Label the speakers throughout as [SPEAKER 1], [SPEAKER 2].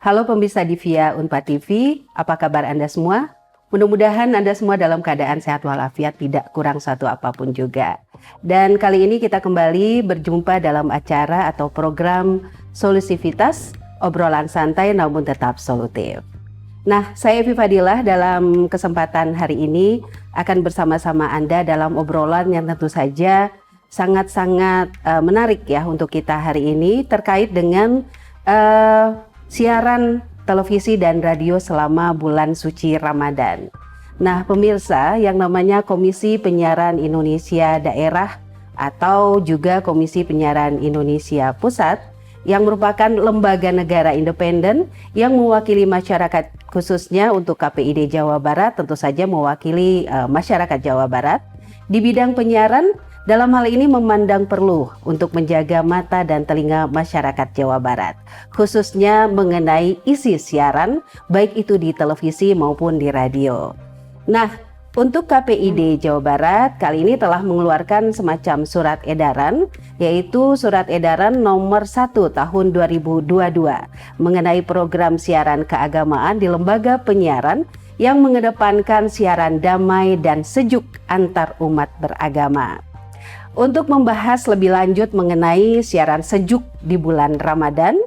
[SPEAKER 1] Halo pemirsa Divia Unpad TV, apa kabar Anda semua? Mudah-mudahan Anda semua dalam keadaan sehat walafiat, tidak kurang satu apapun juga. Dan kali ini kita kembali berjumpa dalam acara atau program Solusivitas, obrolan santai namun tetap solutif. Nah, saya Evi Fadilah dalam kesempatan hari ini akan bersama-sama Anda dalam obrolan yang tentu saja sangat-sangat menarik ya untuk kita hari ini terkait dengan siaran televisi dan radio selama bulan suci Ramadan. Nah, pemirsa, yang namanya Komisi Penyiaran Indonesia Daerah atau juga Komisi Penyiaran Indonesia Pusat yang merupakan lembaga negara independen yang mewakili masyarakat, khususnya untuk KPID Jawa Barat, tentu saja mewakili masyarakat Jawa Barat di bidang penyiaran. Dalam hal ini memandang perlu untuk menjaga mata dan telinga masyarakat Jawa Barat, khususnya mengenai isi siaran, baik itu di televisi maupun di radio. Nah, untuk KPID Jawa Barat kali ini telah mengeluarkan semacam surat edaran, yaitu Surat Edaran Nomor 1 Tahun 2022 mengenai program siaran keagamaan di lembaga penyiaran yang mengedepankan siaran damai dan sejuk antar umat beragama. Untuk membahas lebih lanjut mengenai siaran sejuk di bulan Ramadan,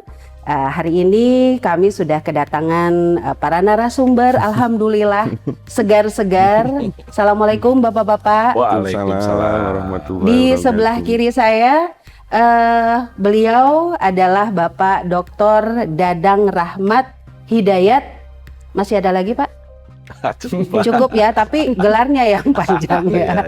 [SPEAKER 1] hari ini kami sudah kedatangan para narasumber. Alhamdulillah segar-segar. Assalamualaikum Bapak-bapak.
[SPEAKER 2] Waalaikumsalam warahmatullahi
[SPEAKER 1] Di
[SPEAKER 2] wabarakatuh.
[SPEAKER 1] sebelah kiri saya beliau adalah Bapak Dr. Dadang Rahmat Hidayat. Masih ada lagi Pak? Cukup ya, tapi gelarnya yang panjang ya.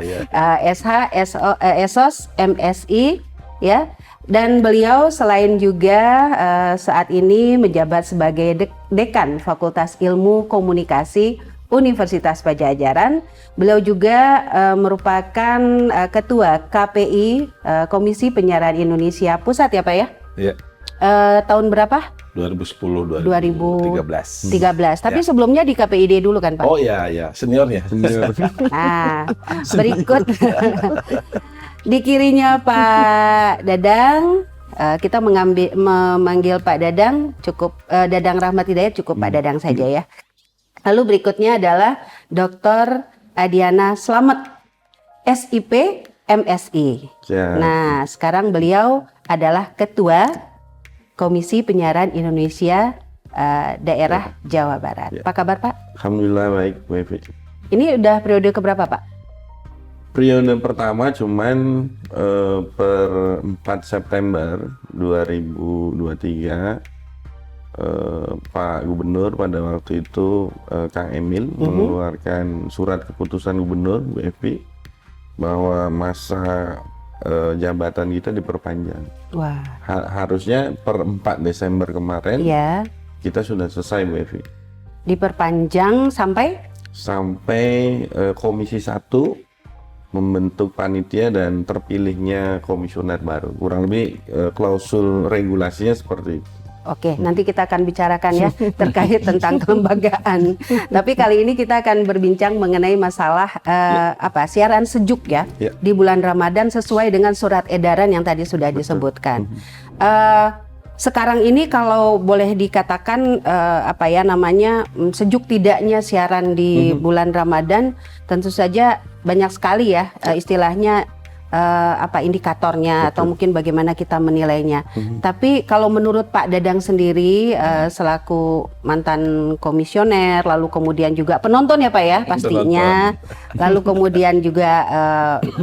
[SPEAKER 1] SH, SOS, MSI ya. Dan beliau selain juga saat ini menjabat sebagai Dekan Fakultas Ilmu Komunikasi Universitas Padjadjaran. Beliau juga merupakan Ketua KPI Komisi Penyiaran Indonesia Pusat ya Pak ya?
[SPEAKER 2] Iya.
[SPEAKER 1] Tahun berapa?
[SPEAKER 2] 2013.
[SPEAKER 1] Tapi
[SPEAKER 2] Ya.
[SPEAKER 1] sebelumnya di KPID dulu kan Pak?
[SPEAKER 2] Oh iya, seniornya.
[SPEAKER 1] Nah, berikut di kirinya Pak Dadang, kita memanggil Pak Dadang cukup Dadang Rahmat Hidayat, cukup Pak Dadang saja ya. Lalu berikutnya adalah Dr. Adiana Slamet, SIP MSI.
[SPEAKER 2] Ya.
[SPEAKER 1] Nah, sekarang beliau adalah Ketua Komisi Penyiaran Indonesia Daerah Jawa Barat.
[SPEAKER 2] Ya.
[SPEAKER 1] Apa kabar Pak?
[SPEAKER 2] Alhamdulillah baik, Bu Evi.
[SPEAKER 1] Ini udah periode keberapa Pak?
[SPEAKER 2] Periode pertama cuman per 4 September 2023 Pak Gubernur pada waktu itu Kang Emil mengeluarkan surat keputusan Gubernur Bu Evi bahwa masa jabatan kita diperpanjang.
[SPEAKER 1] Wah.
[SPEAKER 2] Harusnya per 4 Desember kemarin
[SPEAKER 1] Iya.
[SPEAKER 2] kita sudah selesai Bu Evi.
[SPEAKER 1] Diperpanjang sampai
[SPEAKER 2] Komisi 1 membentuk panitia dan terpilihnya komisioner baru. Kurang lebih klausul regulasinya seperti itu.
[SPEAKER 1] Oke, nanti kita akan bicarakan ya terkait tentang kelembagaan. Tapi kali ini kita akan berbincang mengenai masalah siaran sejuk ya di bulan Ramadan sesuai dengan surat edaran yang tadi sudah disebutkan. Sekarang ini kalau boleh dikatakan sejuk tidaknya siaran di bulan Ramadan, tentu saja banyak sekali ya istilahnya indikatornya atau mungkin bagaimana kita menilainya. Tapi kalau menurut Pak Dadang sendiri selaku mantan komisioner, lalu kemudian juga penonton ya Pak ya pastinya, lalu kemudian juga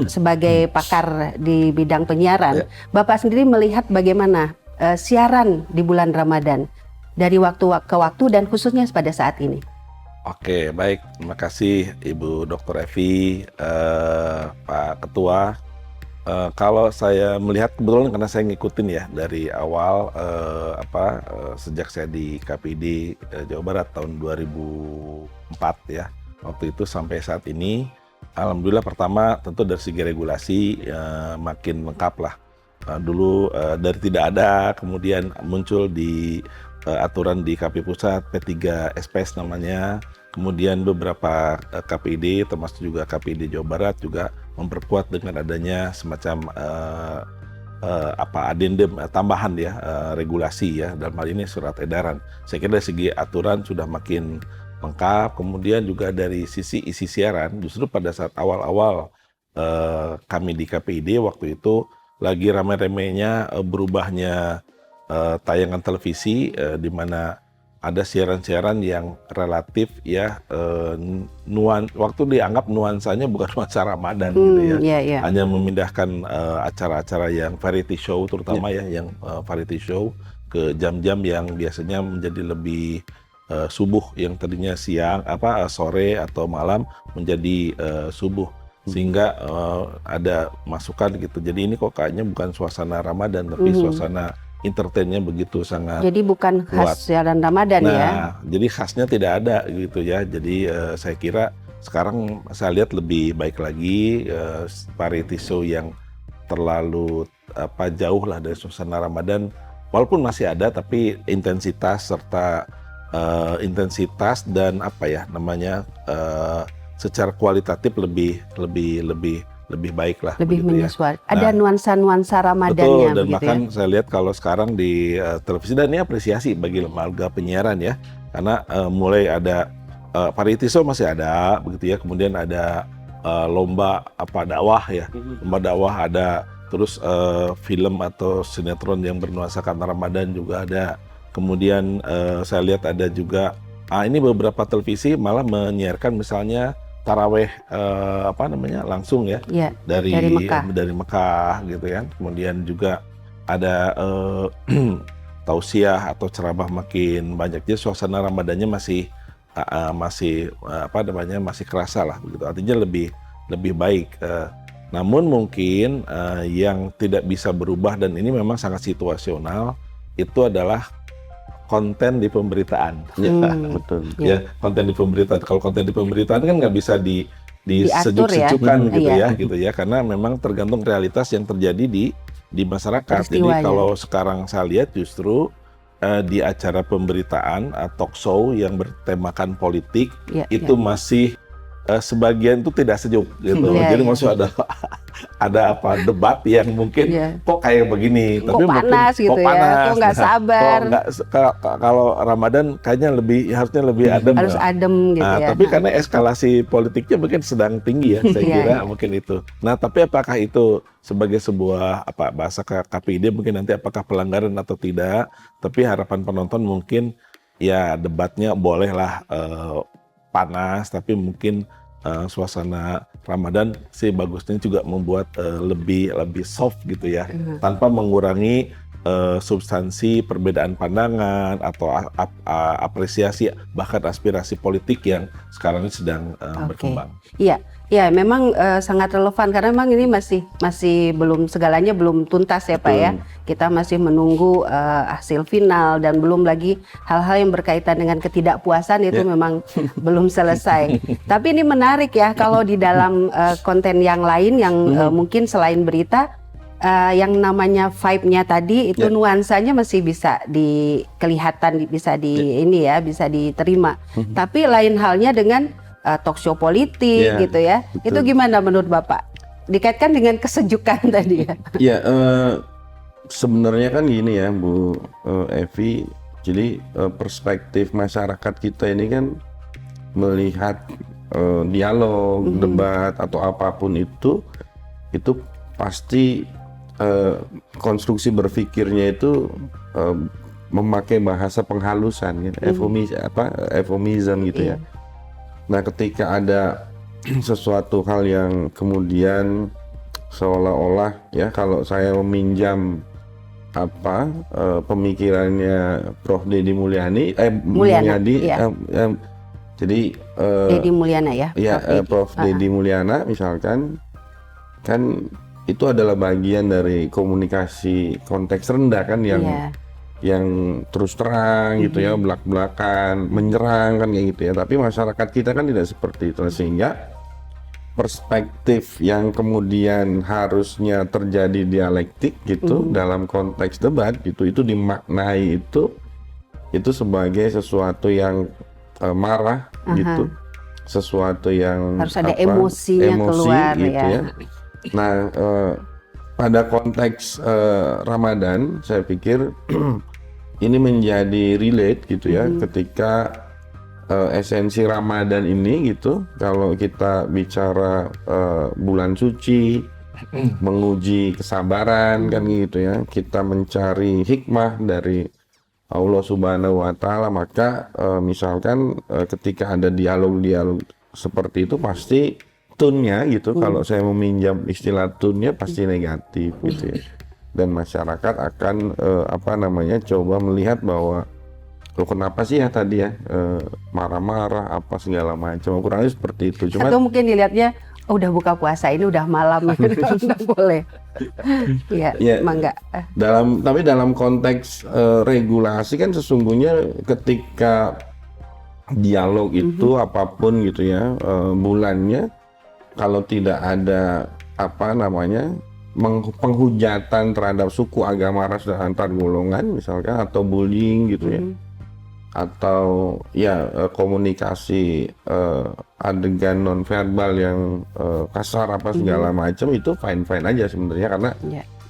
[SPEAKER 1] sebagai pakar di bidang penyiaran, Bapak sendiri melihat bagaimana siaran di bulan Ramadan dari waktu ke waktu dan khususnya pada saat ini.
[SPEAKER 3] Oke, baik. Terima kasih Ibu Dr. Evi, Pak Ketua. Kalau saya melihat kebetulan karena saya ngikutin ya dari awal sejak saya di KPID Jawa Barat tahun 2004 ya. Waktu itu sampai saat ini alhamdulillah pertama tentu dari segi regulasi makin lengkap lah. Dulu dari tidak ada kemudian muncul di aturan di KPI Pusat P3 SPS namanya. Kemudian beberapa KPID termasuk juga KPID Jawa Barat juga memperkuat dengan adanya semacam adendum tambahan ya, regulasi ya, dalam hal ini surat edaran. Saya kira dari segi aturan sudah makin lengkap. Kemudian juga dari sisi isi siaran, justru pada saat awal-awal kami di KPID waktu itu lagi ramai-ramainya berubahnya tayangan televisi, di mana ada siaran-siaran yang relatif ya, waktu dianggap nuansanya bukan nuansa Ramadan gitu ya.
[SPEAKER 1] Iya.
[SPEAKER 3] Hanya memindahkan acara-acara yang variety show terutama ya, yang variety show ke jam-jam yang biasanya menjadi lebih subuh, yang tadinya siang sore atau malam menjadi subuh, sehingga ada masukan gitu. Jadi ini kok kayaknya bukan suasana Ramadan tapi suasana entertainnya begitu sangat.
[SPEAKER 1] Jadi bukan
[SPEAKER 3] kuat.
[SPEAKER 1] khas siaran Ramadan ya.
[SPEAKER 3] Nah, jadi khasnya tidak ada gitu ya. Jadi saya kira sekarang saya lihat lebih baik lagi, variety show yang terlalu jauh lah dari suasana Ramadan. Walaupun masih ada, tapi intensitas dan secara kualitatif lebih baik lah.
[SPEAKER 1] Lebih
[SPEAKER 3] begitu ya.
[SPEAKER 1] menyesuaikan. Ada nuansa-nuansa Ramadannya.
[SPEAKER 3] Betul, dan
[SPEAKER 1] begitu
[SPEAKER 3] bahkan
[SPEAKER 1] ya?
[SPEAKER 3] saya lihat kalau sekarang di televisi, dan ini apresiasi bagi lembaga penyiaran ya, karena mulai ada variety show masih ada begitu ya, kemudian ada lomba dakwah ya, lomba dakwah ada, terus film atau sinetron yang bernuansakan Ramadan juga ada. Kemudian saya lihat ada juga ini beberapa televisi malah menyiarkan misalnya taraweh langsung ya, dari Mekah gitu ya. Kemudian juga ada tausiah atau ceramah makin banyak. Jadi suasana Ramadannya masih kerasa lah begitu. Artinya lebih baik. Namun mungkin yang tidak bisa berubah, dan ini memang sangat situasional, itu adalah konten di pemberitaan.
[SPEAKER 2] Betul.
[SPEAKER 3] Ya, konten di pemberitaan. Kalau konten di pemberitaan kan nggak bisa
[SPEAKER 1] Diatur
[SPEAKER 3] disejuk-sejukan
[SPEAKER 1] ya.
[SPEAKER 3] gitu ya, karena memang tergantung realitas yang terjadi di masyarakat. Jadi kalau sekarang saya lihat justru di acara pemberitaan, talk show yang bertemakan politik itu masih sebagian itu tidak sejuk gitu. Jadi maksud ada debat yang mungkin kok kayak begini, tapi
[SPEAKER 1] panas
[SPEAKER 3] mungkin
[SPEAKER 1] gitu ya, kok nggak sabar.
[SPEAKER 3] Kalau Ramadan kayaknya harusnya lebih adem.
[SPEAKER 1] Harus adem gitu ya.
[SPEAKER 3] Tapi karena eskalasi politiknya mungkin sedang tinggi ya, saya kira mungkin itu. Nah, tapi apakah itu sebagai sebuah bahasa KPID mungkin nanti apakah pelanggaran atau tidak? Tapi harapan penonton mungkin ya debatnya bolehlah panas, tapi mungkin suasana Ramadan sih bagusnya juga membuat lebih soft gitu ya, tanpa mengurangi substansi perbedaan pandangan atau apresiasi bahkan aspirasi politik yang sekarang ini sedang berkembang.
[SPEAKER 1] Iya, memang sangat relevan karena memang ini masih belum segalanya belum tuntas ya Pak ya. Kita masih menunggu hasil final, dan belum lagi hal-hal yang berkaitan dengan ketidakpuasan itu memang belum selesai. Tapi ini menarik ya, kalau di dalam konten yang lain yang mungkin selain berita, yang namanya vibe-nya tadi itu nuansanya masih bisa kelihatan, bisa bisa diterima. Tapi lain halnya dengan talk show politik gitu ya. Betul. Itu gimana menurut Bapak? Dikaitkan dengan kesejukan tadi ya.
[SPEAKER 2] Iya, sebenarnya kan gini ya Bu Evi. Jadi perspektif masyarakat kita ini kan melihat dialog, debat atau apapun itu pasti konstruksi berpikirnya itu memakai bahasa penghalusan, eufemisme gitu ya. Nah, ketika ada sesuatu hal yang kemudian seolah-olah ya, kalau saya meminjam pemikirannya Prof. Deddy Mulyadi, jadi
[SPEAKER 1] Deddy Mulyana ya.
[SPEAKER 2] Prof. Deddy Mulyana misalkan, kan itu adalah bagian dari komunikasi konteks rendah kan, yang terus terang gitu ya, belak-belakan, menyerang kan kayak gitu ya. Tapi masyarakat kita kan tidak seperti itu, sehingga perspektif yang kemudian harusnya terjadi dialektik gitu dalam konteks debat gitu, itu dimaknai itu sebagai sesuatu yang marah gitu, sesuatu yang
[SPEAKER 1] harus ada emosinya keluar
[SPEAKER 2] gitu ya. Nah, pada konteks Ramadan, saya pikir ini menjadi relate gitu ya, ketika esensi Ramadan ini gitu, kalau kita bicara bulan suci, menguji kesabaran kan gitu ya, kita mencari hikmah dari Allah Subhanahu wa Ta'ala, maka misalkan ketika ada dialog-dialog seperti itu pasti tone-nya gitu, kalau saya meminjam istilah tone-nya pasti negatif gitu ya. Dan masyarakat akan coba melihat bahwa loh kenapa sih ya tadi ya marah-marah apa segala macam, kurang lebih seperti itu. Cuma
[SPEAKER 1] atau mungkin dilihatnya udah buka puasa ini udah malam nggak boleh. Ya, mangga.
[SPEAKER 2] Tapi dalam konteks regulasi kan sesungguhnya ketika dialog itu apapun gitu ya, bulannya kalau tidak ada penghujatan terhadap suku, agama, ras dan antar golongan misalkan, atau bullying gitu ya, atau ya komunikasi adegan nonverbal yang kasar apa segala macam, itu fine aja sebenarnya, karena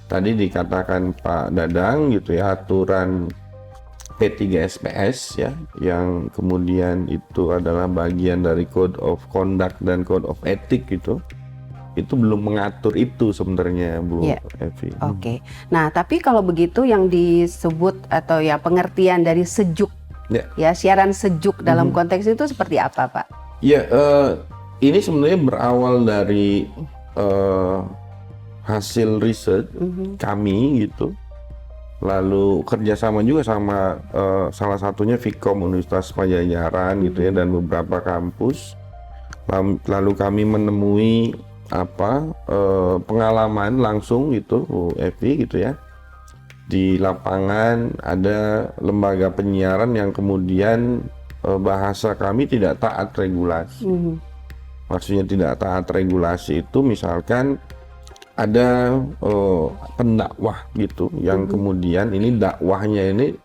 [SPEAKER 2] tadi dikatakan Pak Dadang gitu ya, aturan P3SPS ya, yang kemudian itu adalah bagian dari Code of Conduct dan Code of Ethic gitu, itu belum mengatur itu sebenarnya, Bu Evi.
[SPEAKER 1] Oke. Nah, tapi kalau begitu yang disebut atau ya pengertian dari sejuk, ya siaran sejuk dalam konteks itu seperti apa, Pak?
[SPEAKER 2] Ya, ini sebenarnya berawal dari hasil riset kami gitu. Lalu kerjasama juga sama salah satunya Vkom Universitas Padjadjaran gitu ya, dan beberapa kampus. Lalu kami menemui pengalaman langsung gitu, Bu Evi gitu ya. Di lapangan ada lembaga penyiaran yang kemudian bahasa kami tidak taat regulasi. Maksudnya tidak taat regulasi itu misalkan ada pendakwah gitu yang kemudian ini dakwahnya ini,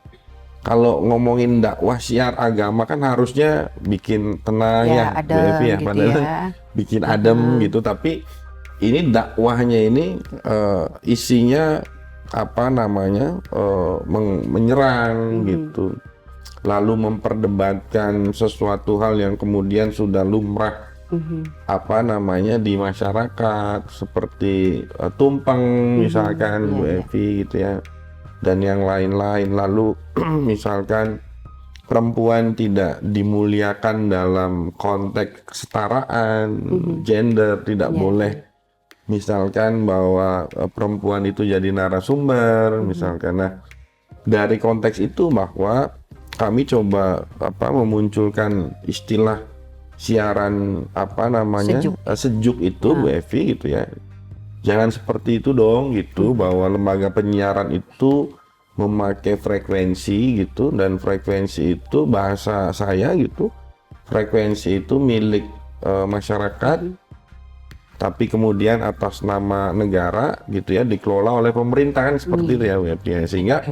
[SPEAKER 2] kalau ngomongin dakwah syiar agama kan harusnya bikin tenang ya, Bu Evi ya,
[SPEAKER 1] gitu
[SPEAKER 2] padahal
[SPEAKER 1] ya,
[SPEAKER 2] bikin adem gitu, tapi ini dakwahnya ini isinya menyerang gitu, lalu memperdebatkan sesuatu hal yang kemudian sudah lumrah di masyarakat, seperti tumpeng misalkan, Bu Evi gitu ya, dan yang lain-lain. Lalu misalkan perempuan tidak dimuliakan dalam konteks kesetaraan gender, tidak boleh misalkan bahwa perempuan itu jadi narasumber misalkan. Nah, dari konteks itu bahwa kami coba memunculkan istilah siaran sejuk itu, Bu Evi gitu ya. Jangan seperti itu dong gitu, bahwa lembaga penyiaran itu memakai frekuensi gitu, dan frekuensi itu bahasa saya gitu, frekuensi itu milik masyarakat, tapi kemudian atas nama negara gitu ya, dikelola oleh pemerintah kan, seperti itu ya, Bu Evi. Sehingga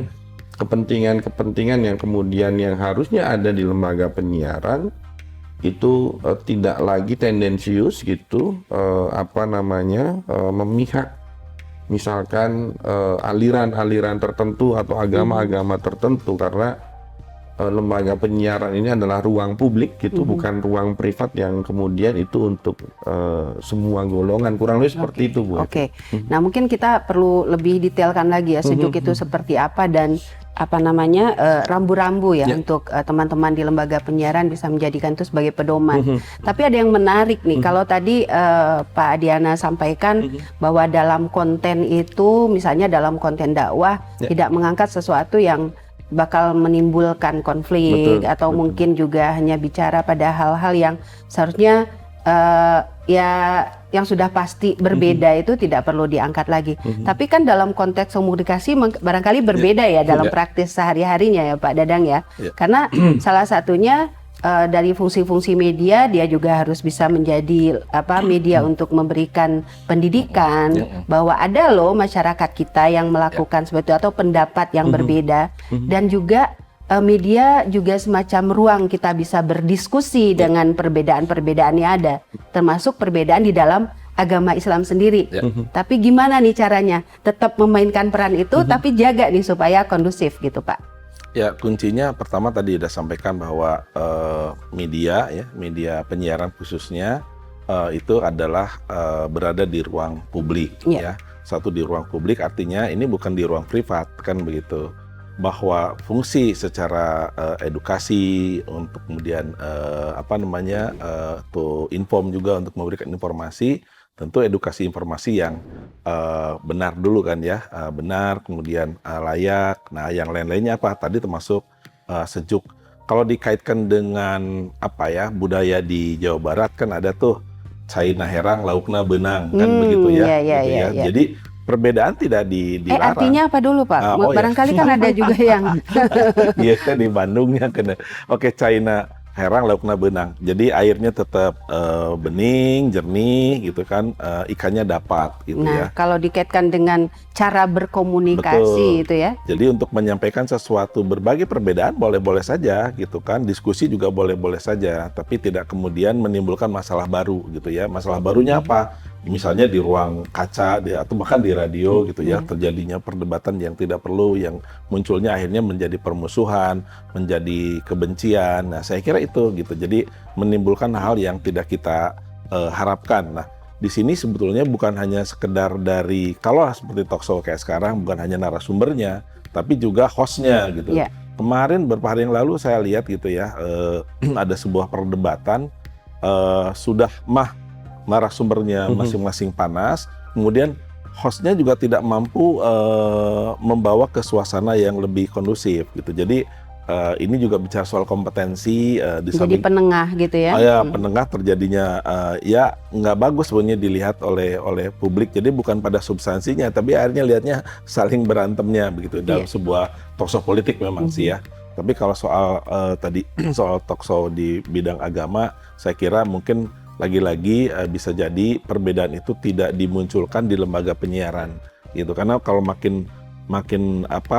[SPEAKER 2] kepentingan-kepentingan yang kemudian yang harusnya ada di lembaga penyiaran itu tidak lagi tendensius gitu, memihak misalkan aliran-aliran tertentu atau agama-agama tertentu, karena lembaga penyiaran ini adalah ruang publik gitu, bukan ruang privat yang kemudian itu untuk semua golongan, kurang lebih seperti itu, Bu.
[SPEAKER 1] Oke. Nah, mungkin kita perlu lebih detailkan lagi ya, sejuk itu seperti apa, dan rambu-rambu ya untuk teman-teman di lembaga penyiaran bisa menjadikan itu sebagai pedoman. Tapi ada yang menarik nih, kalau tadi Pak Adiana sampaikan bahwa dalam konten itu, misalnya dalam konten dakwah, tidak mengangkat sesuatu yang bakal menimbulkan konflik, atau mungkin juga hanya bicara pada hal-hal yang seharusnya yang sudah pasti berbeda, itu tidak perlu diangkat lagi. Tapi kan dalam konteks komunikasi barangkali berbeda ya dalam praktis sehari-harinya ya, Pak Dadang ya. Karena salah satunya dari fungsi-fungsi media, dia juga harus bisa menjadi media untuk memberikan pendidikan, bahwa ada loh masyarakat kita yang melakukan seperti itu, atau pendapat yang berbeda, dan juga media juga semacam ruang kita bisa berdiskusi dengan perbedaan-perbedaan yang ada, termasuk perbedaan di dalam agama Islam sendiri.
[SPEAKER 3] Ya.
[SPEAKER 1] Tapi gimana nih caranya tetap memainkan peran itu tapi jaga nih supaya kondusif gitu Pak?
[SPEAKER 3] Ya, kuncinya pertama tadi udah sampaikan bahwa media penyiaran khususnya itu adalah berada di ruang publik ya. Satu di ruang publik artinya ini bukan di ruang privat kan begitu. Bahwa fungsi secara edukasi untuk kemudian to inform juga untuk memberikan informasi, tentu edukasi informasi yang benar dulu kan ya, benar kemudian layak. Nah, yang lain-lainnya apa? Tadi termasuk sejuk. Kalau dikaitkan dengan budaya di Jawa Barat kan ada tuh Caina herang laukna benang kan begitu ya.
[SPEAKER 1] Iya.
[SPEAKER 3] Jadi perbedaan tidak dilarang.
[SPEAKER 1] Artinya apa dulu Pak? Barangkali kan ada juga yang
[SPEAKER 3] iya kan di Bandungnya kan. Oke, Caina herang laukna benang. Jadi airnya tetap bening, jernih gitu kan, ikannya dapat gitu ya.
[SPEAKER 1] Nah, kalau dikaitkan dengan cara berkomunikasi itu ya.
[SPEAKER 3] Jadi untuk menyampaikan sesuatu berbagai perbedaan boleh-boleh saja gitu kan. Diskusi juga boleh-boleh saja, tapi tidak kemudian menimbulkan masalah baru gitu ya. Masalah barunya apa? Misalnya di ruang kaca atau bahkan di radio gitu ya, terjadinya perdebatan yang tidak perlu, yang munculnya akhirnya menjadi permusuhan, menjadi kebencian. Nah, saya kira itu gitu. Jadi menimbulkan hal yang tidak kita harapkan. Nah, di sini sebetulnya bukan hanya sekedar dari, kalau seperti talk show kayak sekarang, bukan hanya narasumbernya, tapi juga hostnya gitu. Kemarin beberapa hari yang lalu saya lihat gitu ya, ada sebuah perdebatan, sudah narasumbernya masing-masing panas, kemudian hostnya juga tidak mampu membawa ke suasana yang lebih kondusif gitu. Jadi ini juga bicara soal kompetensi
[SPEAKER 1] jadi penengah gitu ya.
[SPEAKER 3] Penengah terjadinya ya nggak bagus sebenarnya dilihat oleh publik. Jadi bukan pada substansinya, tapi akhirnya lihatnya saling berantemnya begitu dalam sebuah talk show politik memang sih ya. Tapi kalau soal tadi soal talk show di bidang agama, saya kira mungkin lagi-lagi bisa jadi perbedaan itu tidak dimunculkan di lembaga penyiaran gitu, karena kalau makin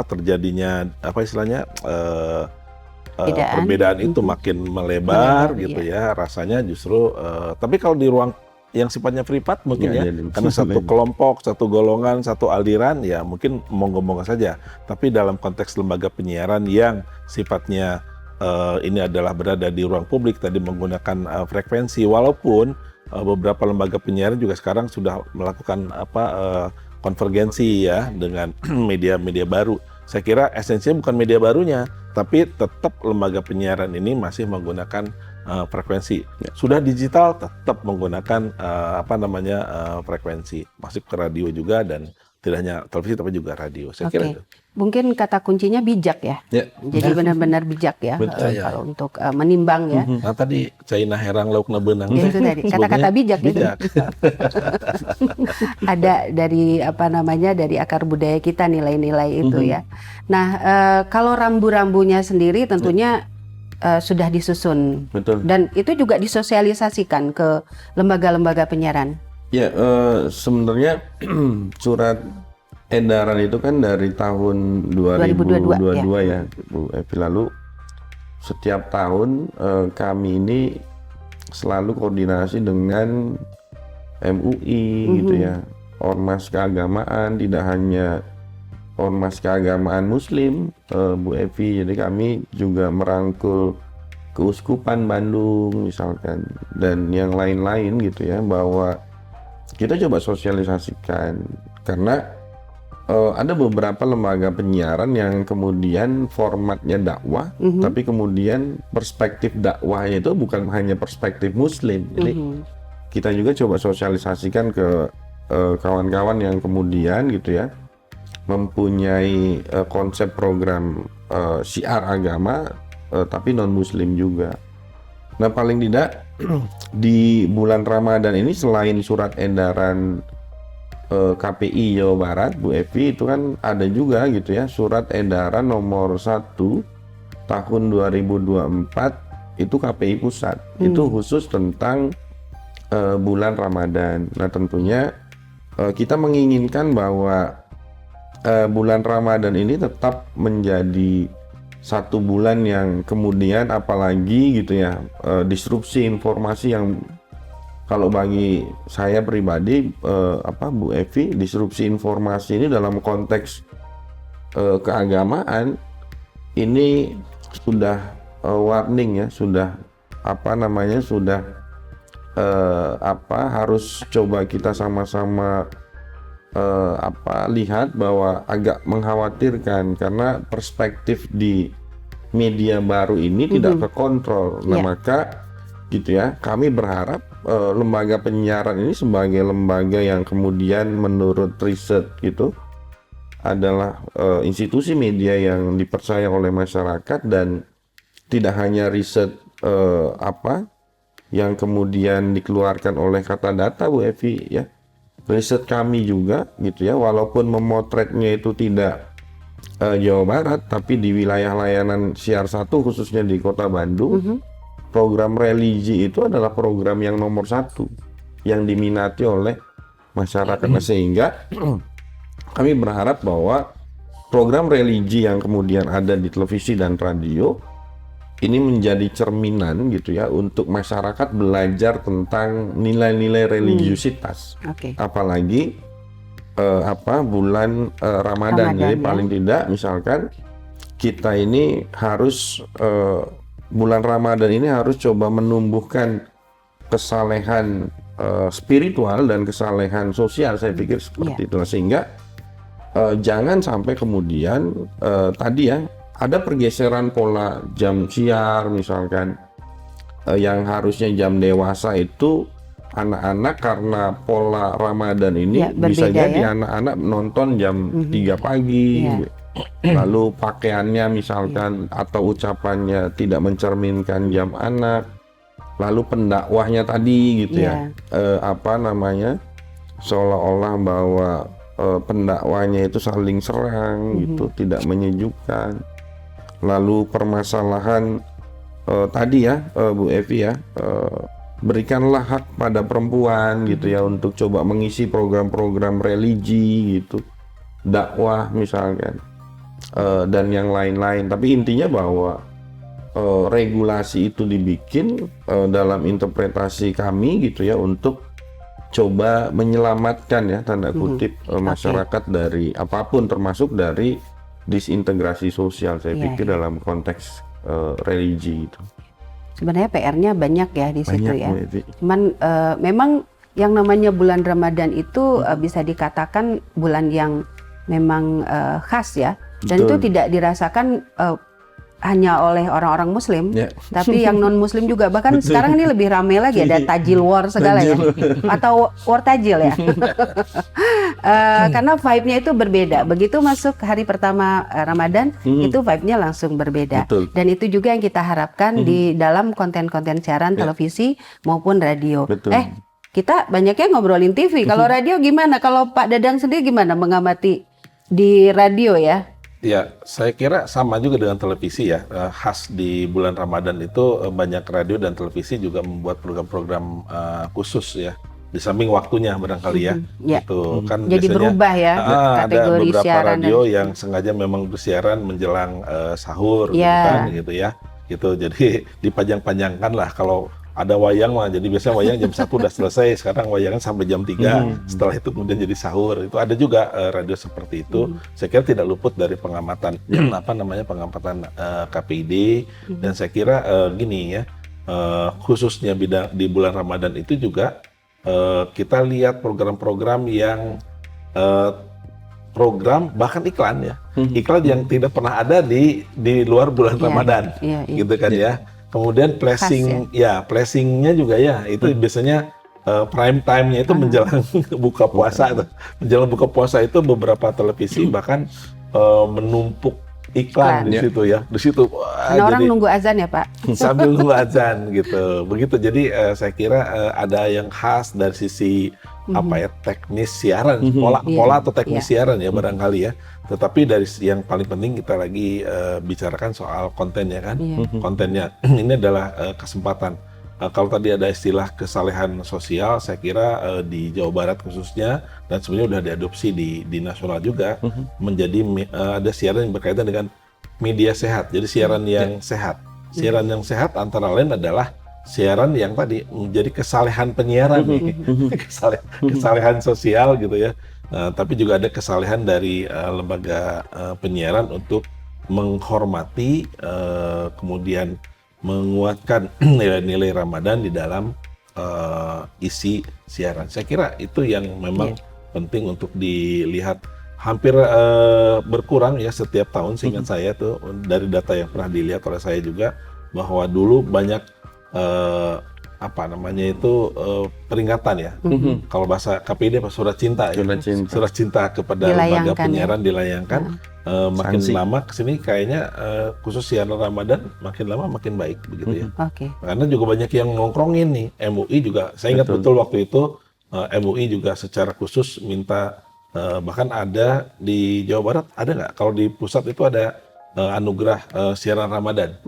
[SPEAKER 3] terjadinya perbedaan itu makin melebar gitu ya, rasanya justru tapi kalau di ruang yang sifatnya privat mungkin karena satu kelompok, satu golongan, satu aliran ya mungkin monggo-monggo saja, tapi dalam konteks lembaga penyiaran yang sifatnya ini adalah berada di ruang publik tadi menggunakan frekuensi, walaupun beberapa lembaga penyiaran juga sekarang sudah melakukan konvergensi ya dengan media-media baru. Saya kira esensinya bukan media barunya, tapi tetap lembaga penyiaran ini masih menggunakan frekuensi. Sudah digital tetap menggunakan frekuensi, masuk ke radio juga, dan tidak hanya televisi tapi juga radio. Saya kira itu.
[SPEAKER 1] Mungkin kata kuncinya bijak ya. Jadi benar-benar bijak ya, kalau untuk menimbang ya.
[SPEAKER 3] Nah tadi Caina herang laukna benang.
[SPEAKER 1] Ya, itu tadi kata-kata bijak. Itu. Ada dari dari akar budaya kita nilai-nilai itu ya. Nah kalau rambu-rambunya sendiri tentunya sudah disusun.
[SPEAKER 2] Betul.
[SPEAKER 1] Dan itu juga disosialisasikan ke lembaga-lembaga penyiaran.
[SPEAKER 2] Ya, sebenarnya surat edaran itu kan dari tahun 2022 ya, Bu Evi. Lalu setiap tahun kami ini selalu koordinasi dengan MUI gitu ya, ormas keagamaan, tidak hanya ormas keagamaan Muslim, Bu Evi. Jadi kami juga merangkul Keuskupan Bandung misalkan, dan yang lain-lain gitu ya, bahwa kita coba sosialisasikan, karena ada beberapa lembaga penyiaran yang kemudian formatnya dakwah, tapi kemudian perspektif dakwahnya itu bukan hanya perspektif Muslim. Jadi kita juga coba sosialisasikan ke kawan-kawan yang kemudian gitu ya mempunyai konsep program syiar agama tapi non Muslim juga. Nah paling tidak di bulan Ramadan ini selain surat edaran KPI Jawa Barat, Bu Evi, itu kan ada juga gitu ya surat edaran nomor 1 tahun 2024 itu KPI Pusat. Itu khusus tentang bulan Ramadan. Nah tentunya kita menginginkan bahwa bulan Ramadan ini tetap menjadi satu bulan yang kemudian apalagi gitu ya disrupsi informasi yang kalau bagi saya pribadi, Bu Evi, disrupsi informasi ini dalam konteks keagamaan ini sudah warning ya, sudah harus coba kita sama-sama lihat bahwa agak mengkhawatirkan karena perspektif di media baru ini tidak terkontrol. Nah, maka gitu ya, kami berharap lembaga penyiaran ini sebagai lembaga yang kemudian menurut riset gitu adalah institusi media yang dipercaya oleh masyarakat, dan tidak hanya riset yang kemudian dikeluarkan oleh Kata Data, Bu Evi ya. Riset kami juga gitu ya, walaupun memotretnya itu tidak Jawa Barat, tapi di wilayah layanan siar 1 khususnya di Kota Bandung, program religi itu adalah program yang nomor 1 yang diminati oleh masyarakat. Sehingga kami berharap bahwa program religi yang kemudian ada di televisi dan radio ini menjadi cerminan gitu ya untuk masyarakat belajar tentang nilai-nilai religiusitas. Apalagi bulan Ramadan. Jadi paling tidak misalkan kita ini harus bulan Ramadan ini harus coba menumbuhkan kesalehan spiritual dan kesalehan sosial, saya pikir seperti itu. Sehingga jangan sampai kemudian tadi ya ada pergeseran pola jam siar misalkan, yang harusnya jam dewasa itu anak-anak karena pola Ramadan ini bisa jadi anak-anak nonton jam 3 pagi. Lalu pakaiannya misalkan atau ucapannya tidak mencerminkan jam anak, lalu pendakwahnya tadi gitu ya, seolah-olah bahwa pendakwahnya itu saling serang gitu, tidak menyejukkan. Lalu permasalahan tadi ya, Bu Evi ya, berikanlah hak pada perempuan gitu ya untuk coba mengisi program-program religi gitu, dakwah misalkan. Dan yang lain-lain. Tapi intinya bahwa regulasi itu dibikin dalam interpretasi kami gitu ya untuk coba menyelamatkan ya tanda kutip masyarakat dari apapun, termasuk dari disintegrasi sosial, saya pikir dalam konteks religi itu.
[SPEAKER 1] Sebenarnya PR-nya banyak ya di situ ya. Cuman memang yang namanya bulan Ramadan itu bisa dikatakan bulan yang memang khas ya. Dan itu tidak dirasakan hanya oleh orang-orang Muslim, tapi yang non-Muslim juga. Bahkan sekarang ini lebih ramai lagi, ada tajil war segala ya, atau war tajil ya. Karena vibe-nya itu berbeda. Begitu masuk hari pertama Ramadan, itu vibe-nya langsung berbeda. Dan itu juga yang kita harapkan di dalam konten-konten siaran televisi maupun radio. Kita banyaknya ngobrolin TV. Kalau radio gimana? Kalau Pak Dadang sendiri gimana mengamati di radio ya?
[SPEAKER 3] Ya, saya kira sama juga dengan televisi ya. Khas di bulan Ramadan itu banyak radio dan televisi juga membuat program-program khusus ya. Di samping waktunya barangkali ya. Gitu. Kan
[SPEAKER 1] jadi biasanya, berubah ya
[SPEAKER 3] ada beberapa radio yang sengaja memang bersiaran menjelang sahur gitu ya. Gitu. Jadi dipanjang-panjangkan lah kalau ada wayang mah, jadi biasanya wayang jam 1 udah selesai, sekarang wayangan sampai jam 3, setelah itu kemudian jadi sahur. Itu ada juga radio seperti itu. Saya kira tidak luput dari pengamatan pengamatan KPID, dan saya kira gini ya, khususnya di bulan Ramadan itu juga kita lihat program-program yang bahkan iklan ya, iklan yang tidak pernah ada di luar bulan Ramadan, gitu kan ya. Kemudian flashingnya juga ya, itu biasanya prime time-nya itu menjelang buka puasa. Menjelang buka puasa itu beberapa televisi bahkan menumpuk iklan di situ ya. Di situ
[SPEAKER 1] orang nunggu azan ya Pak.
[SPEAKER 3] Sambil nunggu azan gitu. Begitu, jadi saya kira ada yang khas dari sisi teknis siaran, pola atau teknis siaran ya barangkali ya. Tetapi dari yang paling penting kita lagi bicarakan soal kontennya kan. Kontennya ini adalah kesempatan. Kalau tadi ada istilah kesalehan sosial, saya kira di Jawa Barat khususnya, dan sebenarnya udah diadopsi di nasional juga, menjadi ada siaran yang berkaitan dengan media sehat. Jadi siaran yang sehat. Siaran yang sehat antara lain adalah siaran yang tadi menjadi kesalehan penyiaran nih, kesalehan sosial gitu ya. Tapi juga ada kesalehan dari lembaga penyiaran untuk menghormati, kemudian menguatkan nilai-nilai Ramadan di dalam isi siaran. Saya kira itu yang memang penting untuk dilihat. Hampir berkurang ya setiap tahun, seingat saya tuh dari data yang pernah dilihat oleh saya juga, bahwa dulu banyak peringatan ya. Kalau bahasa KPID surat cinta ya. Surat cinta kepada lembaga penyiaran dilayangkan. Makin lama kesini kayaknya khusus siaran Ramadan makin lama makin baik begitu ya. Karena juga banyak yang ngongkrongin nih. MUI juga, saya ingat betul waktu itu MUI juga secara khusus minta, bahkan ada di Jawa Barat, ada nggak? Kalau di pusat itu ada anugerah siaran Ramadan.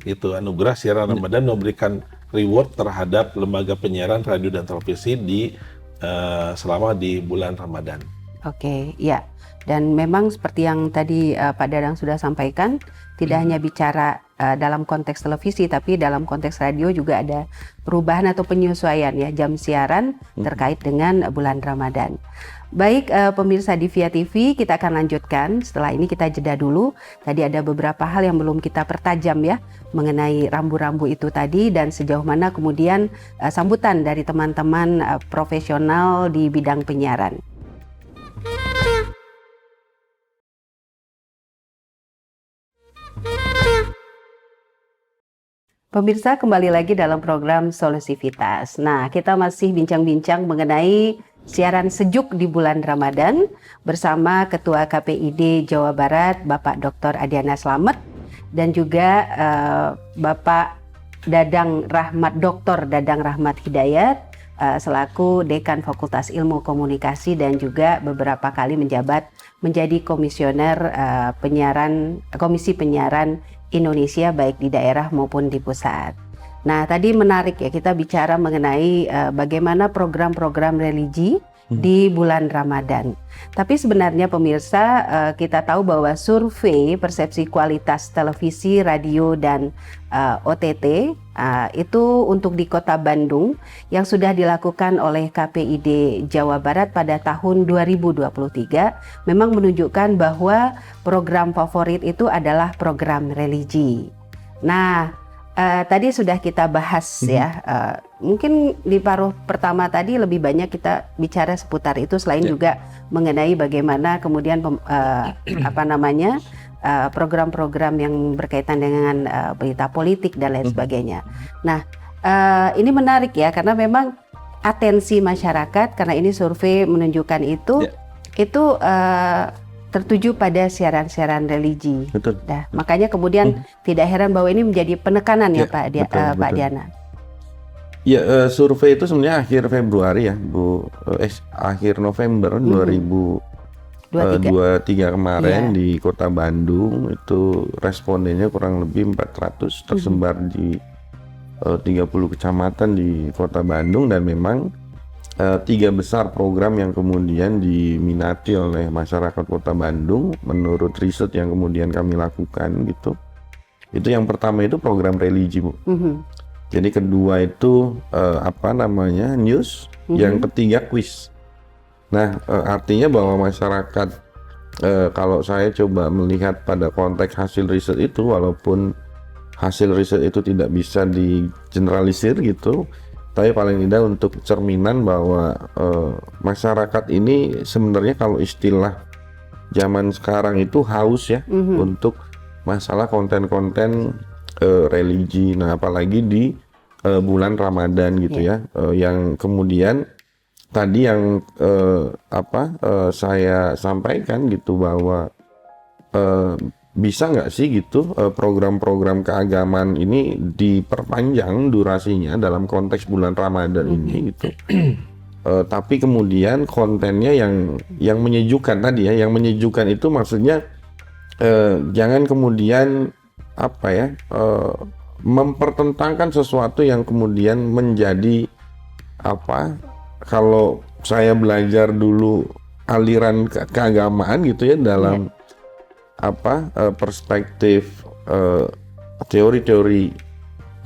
[SPEAKER 3] Itu anugerah siaran Ramadan memberikan reward terhadap lembaga penyiaran radio dan televisi selama di bulan Ramadan.
[SPEAKER 1] Ya. Dan memang seperti yang tadi Pak Dadang sudah sampaikan, tidak hanya bicara dalam konteks televisi, tapi dalam konteks radio juga ada perubahan atau penyesuaian ya jam siaran terkait dengan bulan Ramadan. Baik, pemirsa di Via TV, kita akan lanjutkan. Setelah ini kita jeda dulu. Tadi ada beberapa hal yang belum kita pertajam ya mengenai rambu-rambu itu tadi, dan sejauh mana kemudian sambutan dari teman-teman profesional di bidang penyiaran. Pemirsa, kembali lagi dalam program Solusivitas. Nah, kita masih bincang-bincang mengenai siaran sejuk di bulan Ramadan bersama Ketua KPID Jawa Barat, Bapak Dr. Adiana Slamet, dan juga Bapak Dr. Dadang Rahmat Hidayat, selaku Dekan Fakultas Ilmu Komunikasi dan juga beberapa kali menjabat menjadi komisioner Komisi Penyiaran Indonesia baik di daerah maupun di pusat. Nah, tadi menarik ya kita bicara mengenai bagaimana program-program religi di bulan Ramadan. Tapi sebenarnya pemirsa, kita tahu bahwa survei persepsi kualitas televisi, radio, dan OTT itu untuk di Kota Bandung yang sudah dilakukan oleh KPID Jawa Barat pada tahun 2023 memang menunjukkan bahwa program favorit itu adalah program religi. Nah, tadi sudah kita bahas ya, mungkin di paruh pertama tadi lebih banyak kita bicara seputar itu, selain juga mengenai bagaimana kemudian program-program yang berkaitan dengan berita politik dan lain sebagainya. Nah, ini menarik ya karena memang atensi masyarakat, karena ini survei menunjukkan itu tertuju pada siaran-siaran religi.
[SPEAKER 2] Betul.
[SPEAKER 1] Nah, makanya kemudian tidak heran bahwa ini menjadi penekanan ya, Pak Diana.
[SPEAKER 2] Ya, survei itu sebenarnya akhir Februari ya, Bu. Akhir November 2023 kemarin di Kota Bandung, itu respondennya kurang lebih 400 tersebar di 30 kecamatan di Kota Bandung, dan memang 3 besar program yang kemudian diminati oleh masyarakat Kota Bandung menurut riset yang kemudian kami lakukan gitu. Itu yang pertama itu program religi, Bu. Jadi kedua itu news, yang ketiga quiz. Nah, artinya bahwa masyarakat, kalau saya coba melihat pada konteks hasil riset itu, walaupun hasil riset itu tidak bisa digeneralisir gitu, tapi paling tidak untuk cerminan bahwa masyarakat ini sebenarnya kalau istilah zaman sekarang itu haus ya untuk masalah konten-konten religi. Nah, apalagi di bulan Ramadan gitu ya, yang kemudian tadi yang saya sampaikan gitu bahwa bisa nggak sih gitu program-program keagamaan ini diperpanjang durasinya dalam konteks bulan Ramadan ini gitu. Tapi kemudian kontennya yang menyejukkan tadi ya, yang menyejukkan itu maksudnya jangan kemudian mempertentangkan sesuatu yang kemudian menjadi kalau saya belajar dulu aliran keagamaan gitu ya dalam perspektif teori-teori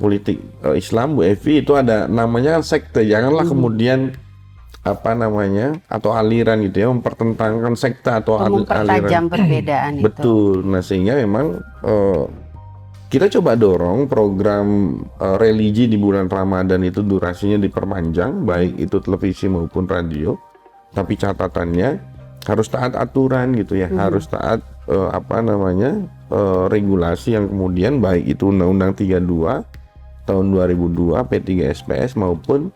[SPEAKER 2] politik Islam, Bu Evi, itu ada namanya kan sekte. Janganlah kemudian apa namanya atau aliran gitu ya mempertentangkan sekte atau
[SPEAKER 1] mempertajam
[SPEAKER 2] aliran.
[SPEAKER 1] perbedaan itu.
[SPEAKER 2] Betul. Nah sehingga memang kita coba dorong program religi di bulan Ramadan itu durasinya diperpanjang, baik itu televisi maupun radio. Tapi catatannya harus taat aturan gitu ya, harus taat regulasi yang kemudian baik itu Undang-Undang 32 tahun 2002 P3SPS maupun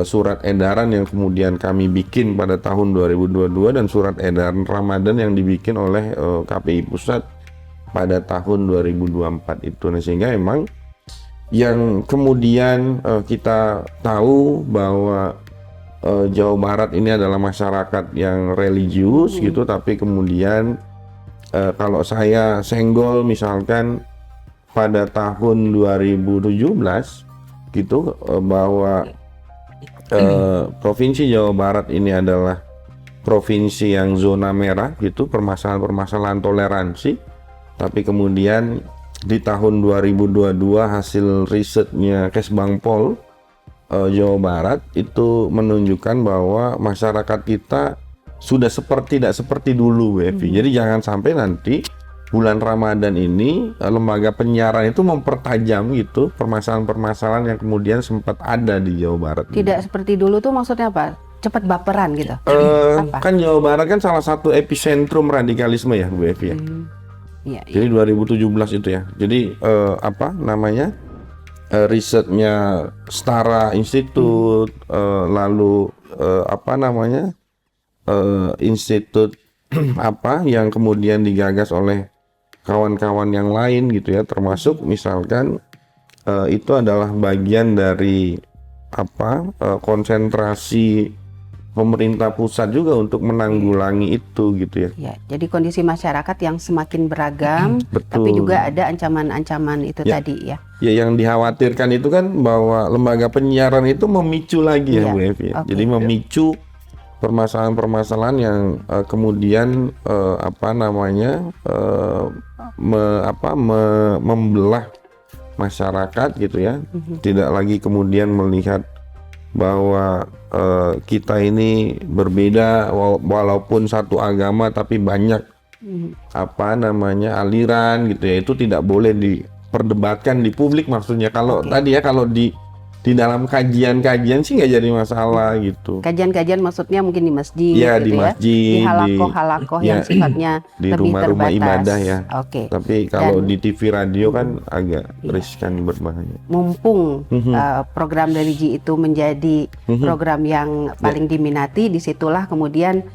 [SPEAKER 2] surat edaran yang kemudian kami bikin pada tahun 2022 dan surat edaran Ramadan yang dibikin oleh KPI Pusat pada tahun 2024 itu. Nah, sehingga emang yang kemudian kita tahu bahwa Jawa Barat ini adalah masyarakat yang religius gitu, tapi kemudian kalau saya senggol misalkan pada tahun 2017 gitu bahwa Provinsi Jawa Barat ini adalah provinsi yang zona merah gitu, permasalahan-permasalahan toleransi. Tapi kemudian di tahun 2022 hasil risetnya Kesbangpol Jawa Barat itu menunjukkan bahwa masyarakat kita sudah tidak seperti dulu, Bu Evi. Jadi jangan sampai nanti bulan Ramadan ini lembaga penyiaran itu mempertajam gitu permasalahan-permasalahan yang kemudian sempat ada di Jawa Barat.
[SPEAKER 1] Tidak seperti dulu tuh maksudnya apa? Cepat baperan gitu?
[SPEAKER 2] Kan Jawa Barat kan salah satu epicentrum radikalisme ya, Bu Evi ya.
[SPEAKER 1] Iya,
[SPEAKER 2] Jadi 2017 itu ya. Jadi risetnya Setara Institut, lalu institut yang kemudian digagas oleh kawan-kawan yang lain gitu ya, termasuk misalkan itu adalah bagian dari konsentrasi pemerintah pusat juga untuk menanggulangi itu gitu ya.
[SPEAKER 1] Ya, jadi kondisi masyarakat yang semakin beragam,
[SPEAKER 2] Betul.
[SPEAKER 1] tapi juga ada ancaman-ancaman itu tadi ya.
[SPEAKER 2] Ya, yang dikhawatirkan itu kan bahwa lembaga penyiaran itu memicu lagi ya, Bu Evi.
[SPEAKER 1] Okay.
[SPEAKER 2] Jadi memicu permasalahan-permasalahan yang kemudian membelah masyarakat gitu ya. Tidak lagi kemudian melihat bahwa kita ini berbeda walaupun satu agama tapi banyak aliran gitu ya. Itu tidak boleh diperdebatkan di publik maksudnya. Kalau tadi ya kalau di dalam kajian-kajian sih nggak jadi masalah gitu.
[SPEAKER 1] Kajian-kajian maksudnya mungkin di masjid,
[SPEAKER 2] ya,
[SPEAKER 1] gitu
[SPEAKER 2] di masjid,
[SPEAKER 1] di halakoh-halakoh yang sifatnya
[SPEAKER 2] di
[SPEAKER 1] lebih
[SPEAKER 2] rumah-rumah
[SPEAKER 1] terbatas.
[SPEAKER 2] ibadah ya.
[SPEAKER 1] Oke.
[SPEAKER 2] Tapi kalau di TV radio kan agak riskan berbahaya.
[SPEAKER 1] Mumpung program religi itu menjadi program yang paling diminati, disitulah kemudian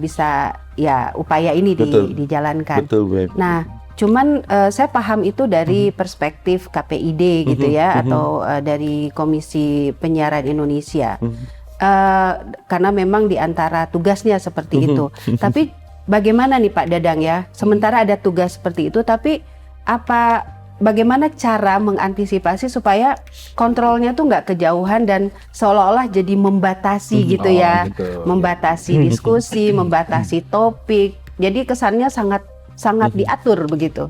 [SPEAKER 1] bisa ya upaya ini dijalankan.
[SPEAKER 2] Betul, Bu.
[SPEAKER 1] Nah, cuman saya paham itu dari perspektif KPID gitu ya, atau dari Komisi Penyiaran Indonesia, karena memang di antara tugasnya seperti itu. Tapi bagaimana nih Pak Dadang ya, sementara ada tugas seperti itu, tapi bagaimana cara mengantisipasi supaya kontrolnya tuh nggak kejauhan dan seolah-olah jadi membatasi gitu ya, membatasi diskusi, membatasi topik, jadi kesannya sangat diatur begitu.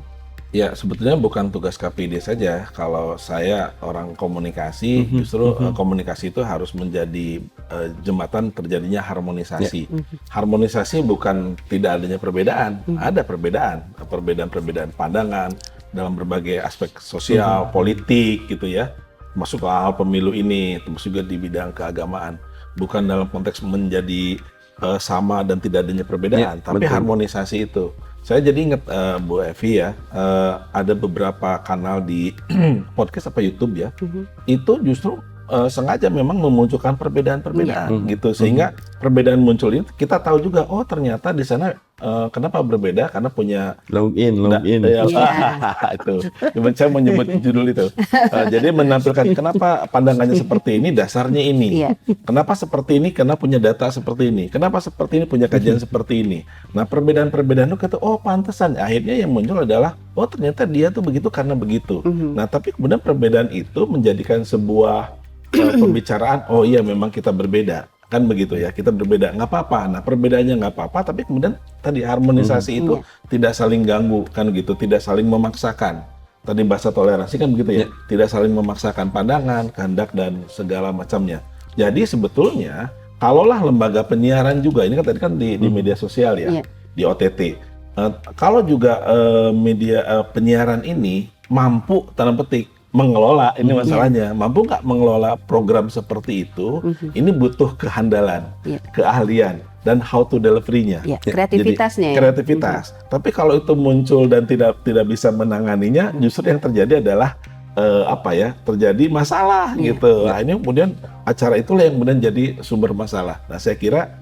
[SPEAKER 3] Ya, sebetulnya bukan tugas KPID saja. Kalau saya orang komunikasi, justru komunikasi itu harus menjadi jembatan terjadinya harmonisasi. Harmonisasi bukan tidak adanya perbedaan, ada perbedaan pandangan dalam berbagai aspek sosial, politik gitu ya. Masuk ke hal pemilu ini, termasuk juga di bidang keagamaan. Bukan dalam konteks menjadi sama dan tidak adanya perbedaan, tapi harmonisasi itu. Saya jadi ingat Bu Evi ya, ada beberapa kanal di podcast apa YouTube ya, itu justru sengaja memang memunculkan perbedaan-perbedaan gitu, sehingga perbedaan muncul ini kita tahu juga, oh ternyata di sana kenapa berbeda, karena punya
[SPEAKER 2] login.
[SPEAKER 3] Itu, saya mau nyebut judul itu. Jadi menampilkan kenapa pandangannya seperti ini, dasarnya ini. Kenapa seperti ini, karena punya data seperti ini. Kenapa seperti ini, punya kajian seperti ini. Nah perbedaan-perbedaan itu kata, oh pantesan. Akhirnya yang muncul adalah, oh ternyata dia tuh begitu karena begitu. Nah tapi kemudian perbedaan itu menjadikan sebuah pembicaraan, oh iya memang kita berbeda. Kan begitu ya, kita berbeda, nggak apa-apa. Nah perbedaannya nggak apa-apa, tapi kemudian tadi harmonisasi itu tidak saling ganggu kan gitu, tidak saling memaksakan. tadi bahasa toleransi kan begitu ya, tidak saling memaksakan pandangan, kehendak dan segala macamnya. Jadi sebetulnya kalaulah lembaga penyiaran juga, ini kan tadi kan di media sosial ya, di OTT. Kalau juga media penyiaran ini mampu tanda petik mengelola, ini masalahnya, mampu nggak mengelola program seperti itu, ini butuh kehandalan, keahlian, dan how to delivery-nya.
[SPEAKER 1] Kreativitasnya.
[SPEAKER 3] Jadi, kreativitas. Tapi kalau itu muncul dan tidak bisa menanganinya, justru yang terjadi adalah terjadi masalah gitu. Nah ini kemudian acara itulah yang kemudian jadi sumber masalah. Nah saya kira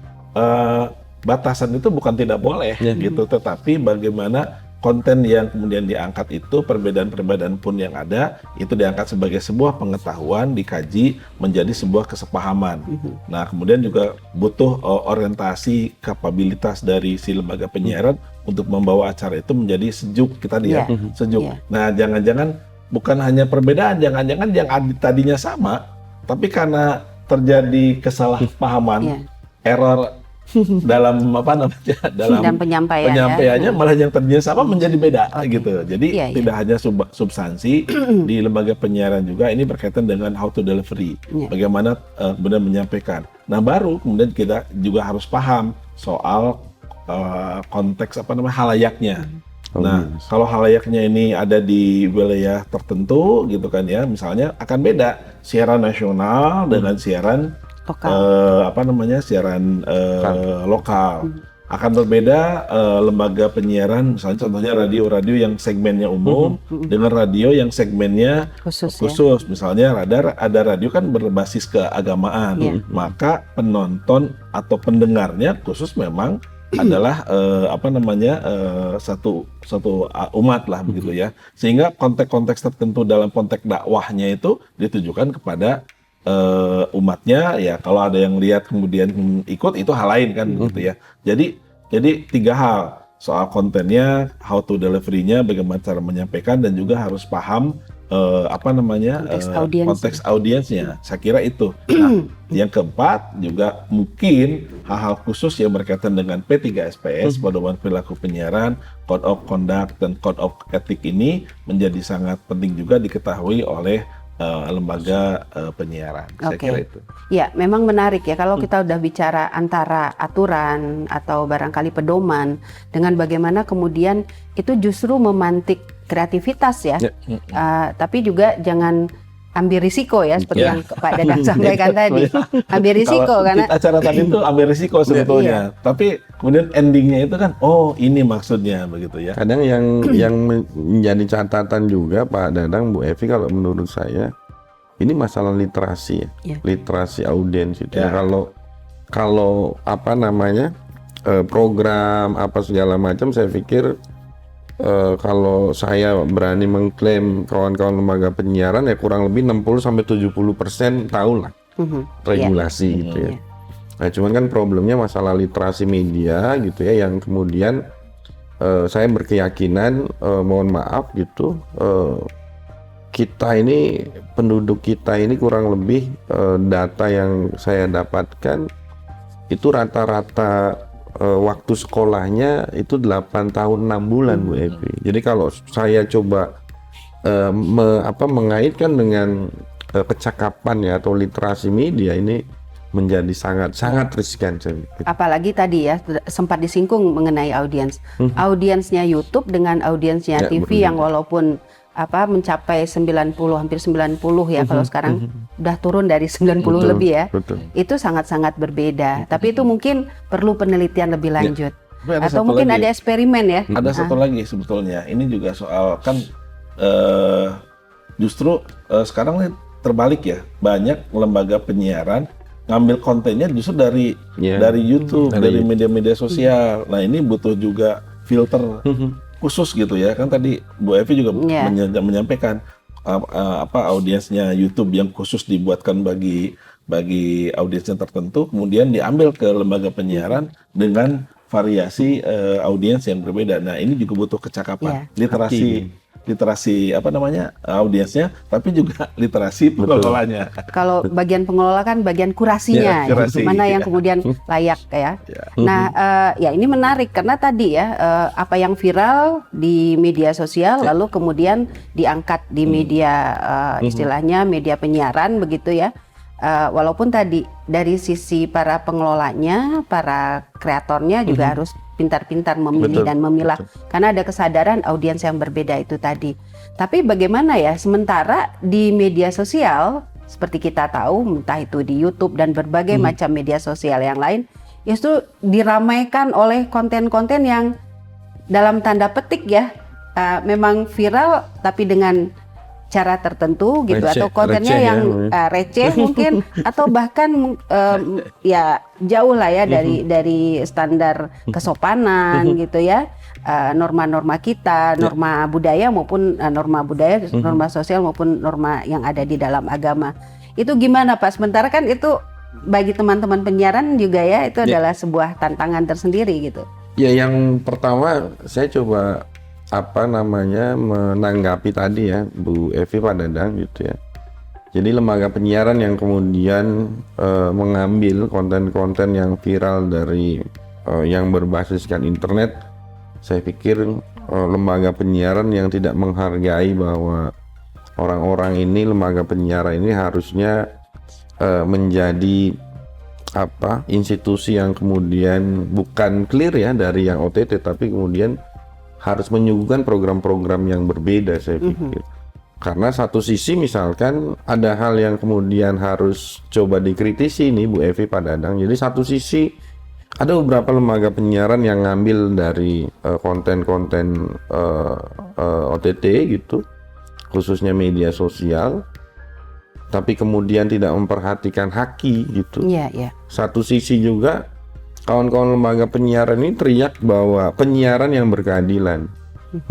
[SPEAKER 3] batasan itu bukan tidak boleh gitu, tetapi bagaimana konten yang kemudian diangkat itu, perbedaan-perbedaan pun yang ada, itu diangkat sebagai sebuah pengetahuan, dikaji menjadi sebuah kesepahaman. Nah, kemudian juga butuh orientasi, kapabilitas dari si lembaga penyiaran untuk membawa acara itu menjadi sejuk, kita lihat sejuk. Nah, jangan-jangan bukan hanya perbedaan, jangan-jangan yang tadinya sama, tapi karena terjadi kesalahpahaman, error dalam dalam penyampaiannya malah yang tadinya sama menjadi beda gitu. Jadi tidak hanya substansi di lembaga penyiaran juga, ini berkaitan dengan how to delivery, bagaimana benar menyampaikan. Nah baru kemudian kita juga harus paham soal konteks halayaknya. Nah kalau halayaknya ini ada di wilayah tertentu gitu kan ya, misalnya akan beda siaran nasional dengan siaran siaran lokal. Akan berbeda lembaga penyiaran, misalnya contohnya radio yang segmennya umum dengan radio yang segmennya khusus. Misalnya ada radio kan berbasis keagamaan, maka penonton atau pendengarnya khusus memang adalah satu umat lah begitu ya. Sehingga konteks-konteks tertentu dalam konteks dakwahnya itu ditujukan kepada umatnya ya. Kalau ada yang lihat kemudian ikut, itu hal lain kan gitu ya. Jadi 3 hal, soal kontennya, how to delivery-nya, bagaimana cara menyampaikan, dan juga harus paham konteks audiensnya. Saya kira itu. Nah, yang keempat juga mungkin hal-hal khusus yang berkaitan dengan P3SPS, Pedoman Perilaku Penyiaran, Code of Conduct dan Code of Ethic ini menjadi sangat penting juga diketahui oleh lembaga penyiaran. Saya kira itu.
[SPEAKER 1] Ya, memang menarik ya kalau kita udah bicara antara aturan atau barangkali pedoman dengan bagaimana kemudian itu justru memantik kreativitas ya. Tapi juga jangan ambil risiko ya, seperti yang Pak Dadang sampaikan tadi. Ambil risiko karena
[SPEAKER 3] acara tadi itu ambil risiko sebetulnya. Tapi kemudian endingnya itu kan, oh ini maksudnya begitu ya.
[SPEAKER 2] Kadang yang menjadi catatan juga Pak Dadang, Bu Evi, kalau menurut saya ini masalah literasi ya. Literasi audiens itu ya. Kalau program apa segala macam, saya pikir kalau saya berani mengklaim kawan-kawan lembaga penyiaran ya kurang lebih 60-70% tahu lah regulasi gitu ya. Nah cuman kan problemnya masalah literasi media gitu ya, yang kemudian saya berkeyakinan mohon maaf gitu, penduduk kita ini kurang lebih data yang saya dapatkan itu rata-rata waktu sekolahnya itu 8 tahun 6 bulan Bu Evi. Jadi kalau saya coba mengaitkan dengan kecakapan ya atau literasi media, ini menjadi sangat riskan.
[SPEAKER 1] Apalagi tadi ya sempat disinggung mengenai audiens. Audiensnya YouTube dengan audiensnya TV yang walaupun mencapai 90, hampir 90 ya, kalau sekarang udah turun dari 90 lebih ya. Itu sangat-sangat berbeda. Tapi itu mungkin perlu penelitian lebih lanjut. Atau mungkin ada eksperimen ya.
[SPEAKER 3] Ada satu lagi sebetulnya. Ini juga soal kan justru sekarang terbalik ya. Banyak lembaga penyiaran ngambil kontennya justru dari YouTube, dari media-media sosial. Nah, ini butuh juga filter khusus gitu ya, kan tadi Bu Evi juga menyampaikan audiensnya YouTube yang khusus dibuatkan bagi audiensnya tertentu, kemudian diambil ke lembaga penyiaran dengan variasi audiens yang berbeda. Nah ini juga butuh kecakapan, literasi literasi audiensnya, tapi juga literasi pengelolanya.
[SPEAKER 1] Kalau bagian pengelola kan bagian kurasinya,
[SPEAKER 3] Ya, kurasi,
[SPEAKER 1] mana yang
[SPEAKER 3] ya.
[SPEAKER 1] kemudian layak ya.
[SPEAKER 3] Ya.
[SPEAKER 1] Nah, ya ini menarik karena tadi ya apa yang viral di media sosial lalu kemudian diangkat di media istilahnya media penyiaran begitu ya. Walaupun tadi dari sisi para pengelolanya, para kreatornya juga harus pintar-pintar memilih
[SPEAKER 2] Betul,
[SPEAKER 1] dan memilah karena ada kesadaran audiens yang berbeda itu tadi. Tapi bagaimana ya sementara di media sosial seperti kita tahu entah itu di YouTube dan berbagai macam media sosial yang lain itu diramaikan oleh konten-konten yang dalam tanda petik ya memang viral tapi dengan cara tertentu gitu
[SPEAKER 2] Receh,
[SPEAKER 1] atau kontennya
[SPEAKER 2] receh
[SPEAKER 1] yang receh mungkin atau bahkan ya jauh lah ya dari standar kesopanan gitu ya, norma-norma kita, norma budaya maupun norma sosial maupun norma yang ada di dalam agama. Itu gimana Pak? Sementara kan itu bagi teman-teman penyiaran juga ya itu adalah sebuah tantangan tersendiri gitu.
[SPEAKER 2] Ya, yang pertama saya coba menanggapi tadi ya Bu Evi Pak Dadang gitu ya. Jadi lembaga penyiaran yang kemudian mengambil konten-konten yang viral dari yang berbasiskan internet, saya pikir lembaga penyiaran yang tidak menghargai bahwa orang-orang ini, lembaga penyiaran ini harusnya menjadi institusi yang kemudian bukan clear ya dari yang OTT, tapi kemudian harus menyuguhkan program-program yang berbeda saya pikir. Karena satu sisi misalkan ada hal yang kemudian harus coba dikritisi nih Bu Evi Pak Dadang. Jadi satu sisi ada beberapa lembaga penyiaran yang ngambil dari konten-konten OTT gitu, khususnya media sosial, tapi kemudian tidak memperhatikan haki gitu.
[SPEAKER 1] Iya, iya.
[SPEAKER 2] Satu sisi juga kawan-kawan lembaga penyiaran ini teriak bahwa penyiaran yang berkeadilan.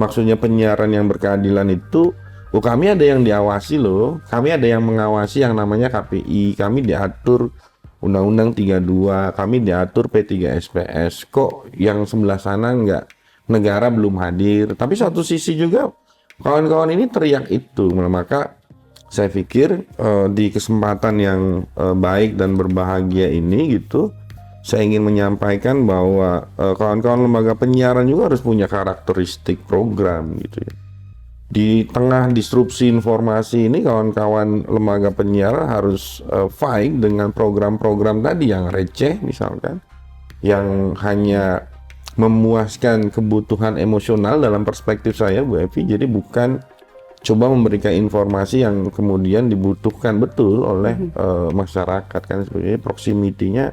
[SPEAKER 2] Maksudnya penyiaran yang berkeadilan itu, kami ada yang diawasi loh, kami ada yang mengawasi yang namanya KPI, kami diatur Undang-Undang 32, kami diatur P3SPS, kok yang sebelah sana enggak, negara belum hadir. Tapi satu sisi juga kawan-kawan ini teriak itu, maka saya pikir di kesempatan yang baik dan berbahagia ini gitu, saya ingin menyampaikan bahwa kawan-kawan lembaga penyiaran juga harus punya karakteristik program gitu ya. Di tengah disrupsi informasi ini, kawan-kawan lembaga penyiaran harus fight dengan program-program tadi yang receh misalkan, yang hanya memuaskan kebutuhan emosional dalam perspektif saya Bu Evi. Jadi bukan coba memberikan informasi yang kemudian dibutuhkan betul oleh masyarakat, kan sebenarnya proximity-nya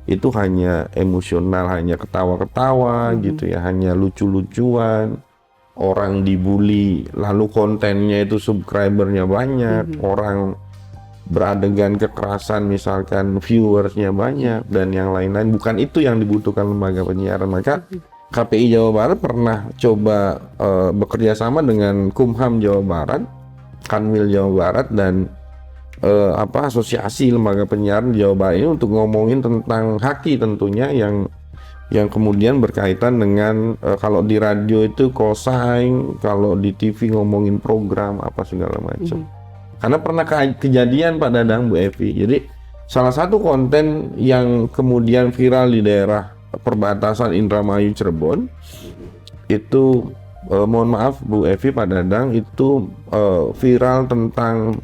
[SPEAKER 2] itu hanya emosional, hanya ketawa-ketawa gitu ya, hanya lucu-lucuan, orang dibully, lalu kontennya itu subscribernya banyak, orang beradegan kekerasan misalkan viewersnya banyak dan yang lain-lain. Bukan itu yang dibutuhkan lembaga penyiaran. Maka KPI Jawa Barat pernah coba bekerja sama dengan Kumham Jawa Barat, Kanwil Jawa Barat dan asosiasi lembaga penyiaran di Jawa Barat ini untuk ngomongin tentang haki tentunya yang kemudian berkaitan dengan kalau di radio itu call-sign, kalau di TV ngomongin program apa segala macam. Karena pernah kejadian Pak Dadang Bu Evi. Jadi salah satu konten yang kemudian viral di daerah perbatasan Indramayu Cirebon itu mohon maaf Bu Evi Pak Dadang itu viral tentang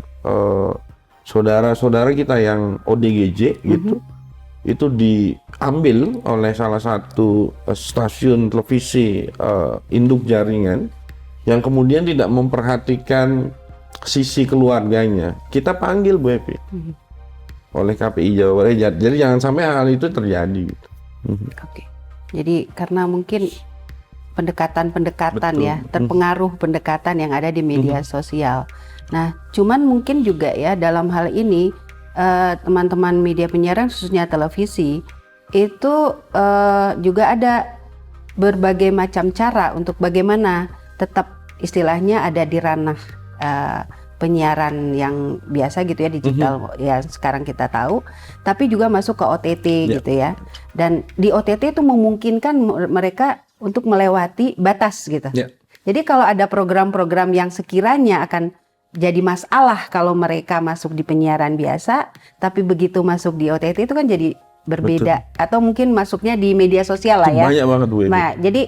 [SPEAKER 2] saudara-saudara kita yang ODGJ gitu, itu diambil oleh salah satu stasiun televisi induk jaringan yang kemudian tidak memperhatikan sisi keluarganya. Kita panggil Bu Evi oleh KPI Jawa Barat. Jadi jangan sampai hal itu terjadi. Gitu.
[SPEAKER 1] Oke. Jadi karena mungkin pendekatan-pendekatan
[SPEAKER 2] Betul.
[SPEAKER 1] ya, terpengaruh pendekatan yang ada di media sosial. Nah, cuman mungkin juga ya dalam hal ini teman-teman media penyiaran khususnya televisi itu juga ada berbagai macam cara untuk bagaimana tetap istilahnya ada di ranah penyiaran yang biasa gitu ya, digital ya sekarang kita tahu, tapi juga masuk ke OTT gitu ya. Dan di OTT itu memungkinkan mereka untuk melewati batas gitu. Jadi kalau ada program-program yang sekiranya akan jadi masalah kalau mereka masuk di penyiaran biasa, tapi begitu masuk di OTT itu kan jadi berbeda. Atau mungkin masuknya di media sosial lah ya.
[SPEAKER 2] Banyak banget Bu Evi.
[SPEAKER 1] Nah, jadi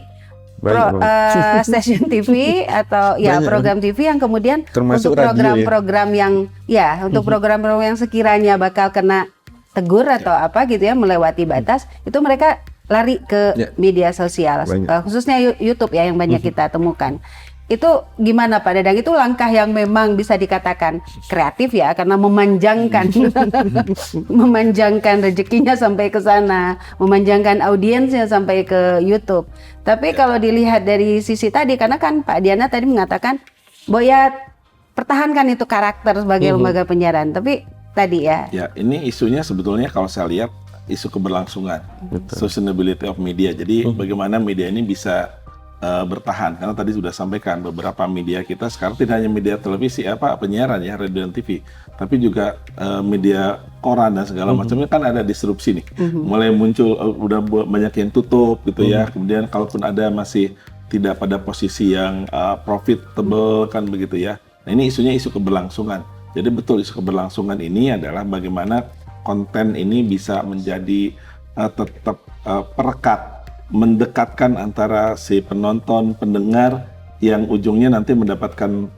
[SPEAKER 2] Banyak banget.
[SPEAKER 1] stasiun TV atau ya
[SPEAKER 2] Banyak.
[SPEAKER 1] program TV yang kemudian
[SPEAKER 2] Termasuk
[SPEAKER 1] untuk
[SPEAKER 2] radio ya.
[SPEAKER 1] program-program yang ya untuk program-program yang sekiranya bakal kena tegur atau apa gitu ya melewati batas, itu mereka lari ke
[SPEAKER 2] Ya.
[SPEAKER 1] media sosial,
[SPEAKER 2] Banyak.
[SPEAKER 1] khususnya YouTube ya yang banyak kita temukan. Itu gimana Pak Dadang? Itu langkah yang memang bisa dikatakan kreatif ya, karena memanjangkan memanjangkan rezekinya sampai ke sana, memanjangkan audiensnya sampai ke YouTube. Tapi kalau dilihat dari sisi tadi, karena kan Pak Diana tadi mengatakan bahwa ya pertahankan itu karakter sebagai lembaga penyiaran. Tapi tadi ya,
[SPEAKER 3] Ya, ini isunya sebetulnya kalau saya lihat isu keberlangsungan, sustainability of media. Jadi bagaimana media ini bisa bertahan, karena tadi sudah sampaikan beberapa media kita sekarang tidak hanya media televisi penyiaran ya, radio dan TV, tapi juga media koran dan segala macamnya kan ada disrupsi nih. Mulai muncul udah banyak yang tutup gitu ya. Kemudian kalaupun ada masih tidak pada posisi yang profitable kan begitu ya. Nah, ini isunya isu keberlangsungan. Jadi betul isu keberlangsungan ini adalah bagaimana konten ini bisa menjadi tetap perekat, mendekatkan antara si penonton, pendengar yang ujungnya nanti mendapatkan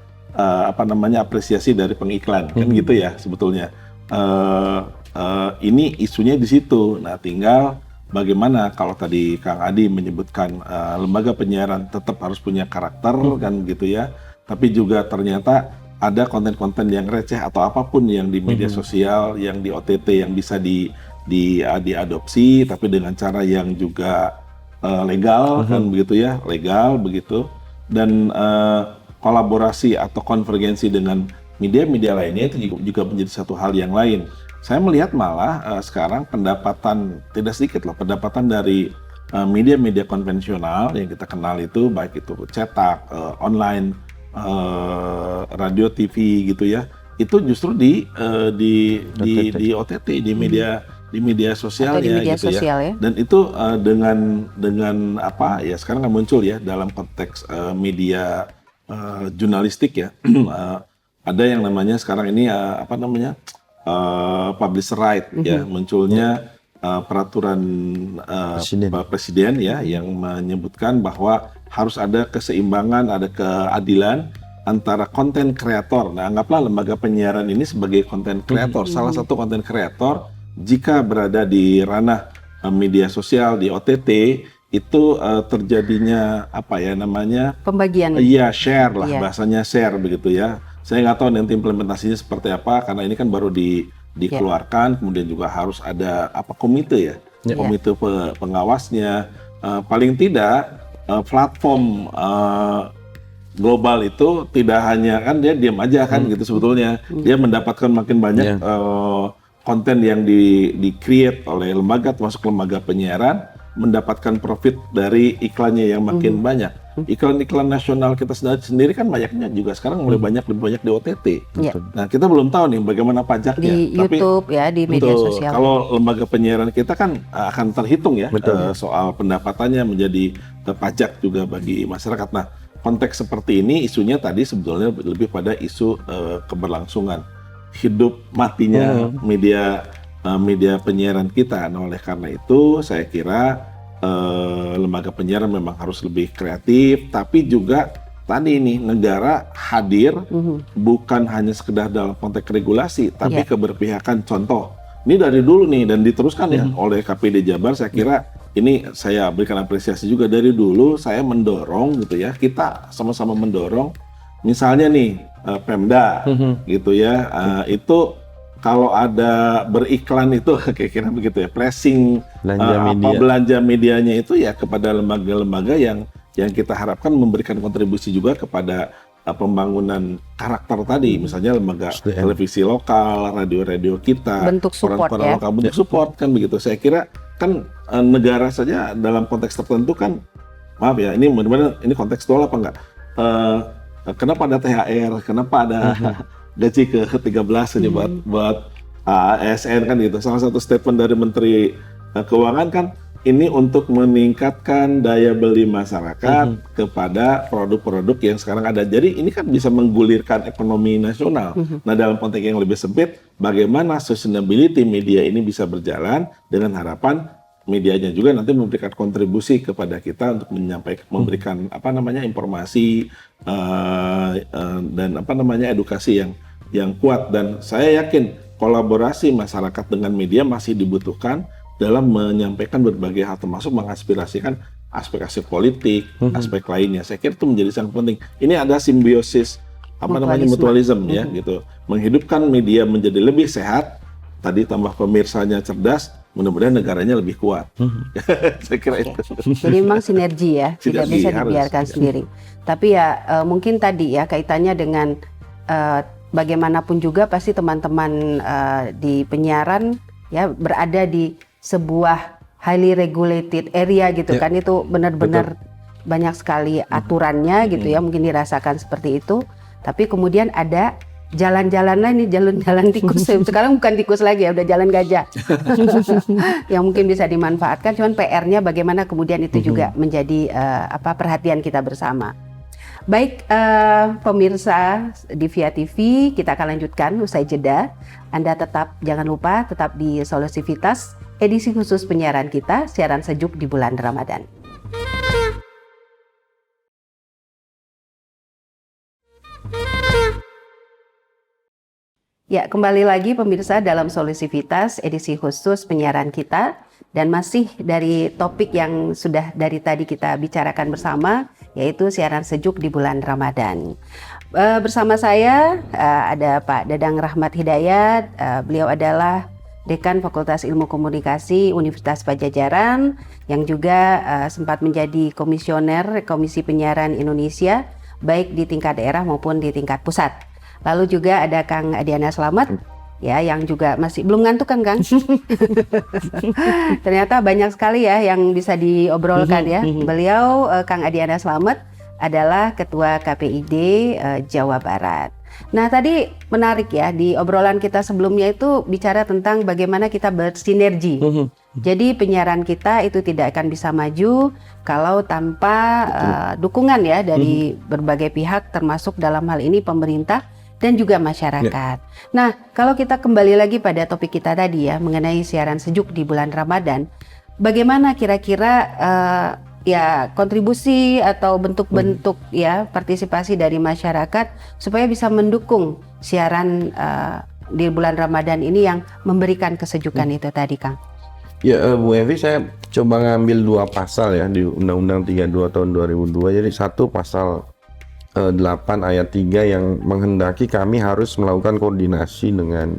[SPEAKER 3] apresiasi dari pengiklan kan gitu ya sebetulnya. Ini isunya di situ. Nah, tinggal bagaimana kalau tadi Kang Adi menyebutkan lembaga penyiaran tetap harus punya karakter kan gitu ya. Tapi juga ternyata ada konten-konten yang receh atau apapun yang di media sosial, yang di OTT yang bisa diadopsi tapi dengan cara yang juga legal kan begitu ya, legal begitu, dan kolaborasi atau konvergensi dengan media-media lainnya itu juga menjadi satu hal yang lain. Saya melihat malah sekarang pendapatan tidak sedikit loh, pendapatan dari media-media konvensional yang kita kenal itu, baik itu cetak, online, radio, TV gitu ya, itu justru di OTT, di media sosialnya
[SPEAKER 1] atau di media
[SPEAKER 3] gitu
[SPEAKER 1] sosial ya.
[SPEAKER 3] Dan itu dengan apa ya sekarang kan muncul ya dalam konteks media jurnalistik ya. Ada yang namanya sekarang ini publisher right ya, munculnya peraturan presiden ya yang menyebutkan bahwa harus ada keseimbangan, ada keadilan antara konten kreator. Nah, anggaplah lembaga penyiaran ini sebagai konten kreator, salah satu konten kreator jika berada di ranah media sosial, di OTT, itu terjadinya
[SPEAKER 1] pembagian.
[SPEAKER 3] Iya, share lah,
[SPEAKER 1] Iya.
[SPEAKER 3] bahasanya share begitu ya. Saya nggak tahu nanti implementasinya seperti apa, karena ini kan baru dikeluarkan, kemudian juga harus ada komite ya, komite pengawasnya. Paling tidak platform global itu tidak hanya kan dia diam aja kan gitu sebetulnya, dia mendapatkan makin banyak konten yang di-create oleh lembaga, termasuk lembaga penyiaran, mendapatkan profit dari iklannya yang makin banyak. Iklan-iklan nasional kita sendiri kan banyaknya juga sekarang mulai lebih banyak di OTT.
[SPEAKER 1] Ya.
[SPEAKER 3] Nah, kita belum tahu nih bagaimana pajaknya.
[SPEAKER 1] Di YouTube ya, di media
[SPEAKER 3] betul,
[SPEAKER 1] sosial.
[SPEAKER 3] kalau lembaga penyiaran kita kan akan terhitung ya soal pendapatannya menjadi pajak juga bagi masyarakat. Nah, konteks seperti ini isunya tadi sebetulnya lebih pada isu keberlangsungan hidup matinya media penyiaran kita. Nah, oleh karena itu saya kira lembaga penyiaran memang harus lebih kreatif, tapi juga tadi ini negara hadir bukan hanya sekedar dalam konteks regulasi, tapi keberpihakan. Contoh, ini dari dulu nih dan diteruskan ya oleh KPD Jabar. Saya kira ini saya berikan apresiasi juga dari dulu. Saya mendorong gitu ya, kita sama-sama mendorong. Misalnya nih Pemda gitu ya, itu kalau ada beriklan itu kira-kira begitu ya, pressing belanja medianya itu ya kepada lembaga-lembaga yang kita harapkan memberikan kontribusi juga kepada pembangunan karakter tadi, misalnya lembaga televisi lokal, radio-radio kita,
[SPEAKER 1] bentuk support ya,
[SPEAKER 3] lokal, bentuk support kan begitu. Saya kira kan negara saja dalam konteks tertentu kan, maaf ya, ini benar-benar ini kontekstual apa enggak? Kenapa ada THR? Kenapa ada gaji ke-13 ini buat ASN kan gitu. Salah satu statement dari Menteri Keuangan kan ini untuk meningkatkan daya beli masyarakat kepada produk-produk yang sekarang ada. Jadi ini kan bisa menggulirkan ekonomi nasional. Nah, dalam konteks yang lebih sempit, bagaimana sustainability media ini bisa berjalan dengan harapan medianya juga nanti memberikan kontribusi kepada kita untuk menyampaikan, memberikan informasi dan edukasi yang kuat. Dan saya yakin kolaborasi masyarakat dengan media masih dibutuhkan dalam menyampaikan berbagai hal, termasuk mengaspirasikan aspek-aspek politik, aspek lainnya. Saya kira itu menjadi sangat penting. Ini ada simbiosis mutualisme ya gitu. Menghidupkan media menjadi lebih sehat, tadi tambah pemirsanya cerdas, mudah-mudahan negaranya lebih kuat. Saya kira itu.
[SPEAKER 1] Jadi memang sinergi ya, tidak bisa dibiarkan sendiri. Tapi ya mungkin tadi ya kaitannya dengan bagaimanapun juga pasti teman-teman di penyiaran ya berada di sebuah highly regulated area gitu kan, itu benar-benar banyak sekali aturannya gitu ya, mungkin dirasakan seperti itu. Tapi kemudian ada jalan-jalan lain nih, jalan-jalan tikus. Sekarang bukan tikus lagi ya, udah jalan gajah. Yang mungkin bisa dimanfaatkan, cuman PR-nya bagaimana kemudian itu juga menjadi perhatian kita bersama. Baik, pemirsa di Via TV, kita akan lanjutkan usai jeda. Anda jangan lupa tetap di Solusivitas, edisi khusus penyiaran kita, siaran sejuk di bulan Ramadan. Ya, kembali lagi pemirsa dalam Solusivitas, edisi khusus penyiaran kita. Dan masih dari topik yang sudah dari tadi kita bicarakan bersama, yaitu siaran sejuk di bulan Ramadan. Bersama saya ada Pak Dadang Rahmat Hidayat, beliau adalah Dekan Fakultas Ilmu Komunikasi Universitas Padjadjaran, yang juga sempat menjadi komisioner Komisi Penyiaran Indonesia, baik di tingkat daerah maupun di tingkat pusat. Lalu juga ada Kang Adiana Slamet, ya, yang juga masih belum ngantuk kan Kang? Ternyata banyak sekali ya yang bisa diobrolkan ya. Beliau Kang Adiana Slamet adalah Ketua KPID Jawa Barat. Nah, tadi menarik ya, di obrolan kita sebelumnya itu bicara tentang bagaimana kita bersinergi. Jadi penyiaran kita itu tidak akan bisa maju kalau tanpa dukungan ya dari berbagai pihak, termasuk dalam hal ini pemerintah dan juga masyarakat. Nah, kalau kita kembali lagi pada topik kita tadi ya, mengenai siaran sejuk di bulan Ramadan, bagaimana kira-kira ya kontribusi atau bentuk-bentuk ya partisipasi dari masyarakat supaya bisa mendukung siaran di bulan Ramadan ini yang memberikan kesejukan itu tadi, Kang?
[SPEAKER 2] Ya, Bu Evi, saya coba ngambil 2 pasal ya di Undang-Undang 32 tahun 2002. Jadi satu pasal 8 ayat 3 yang menghendaki kami harus melakukan koordinasi dengan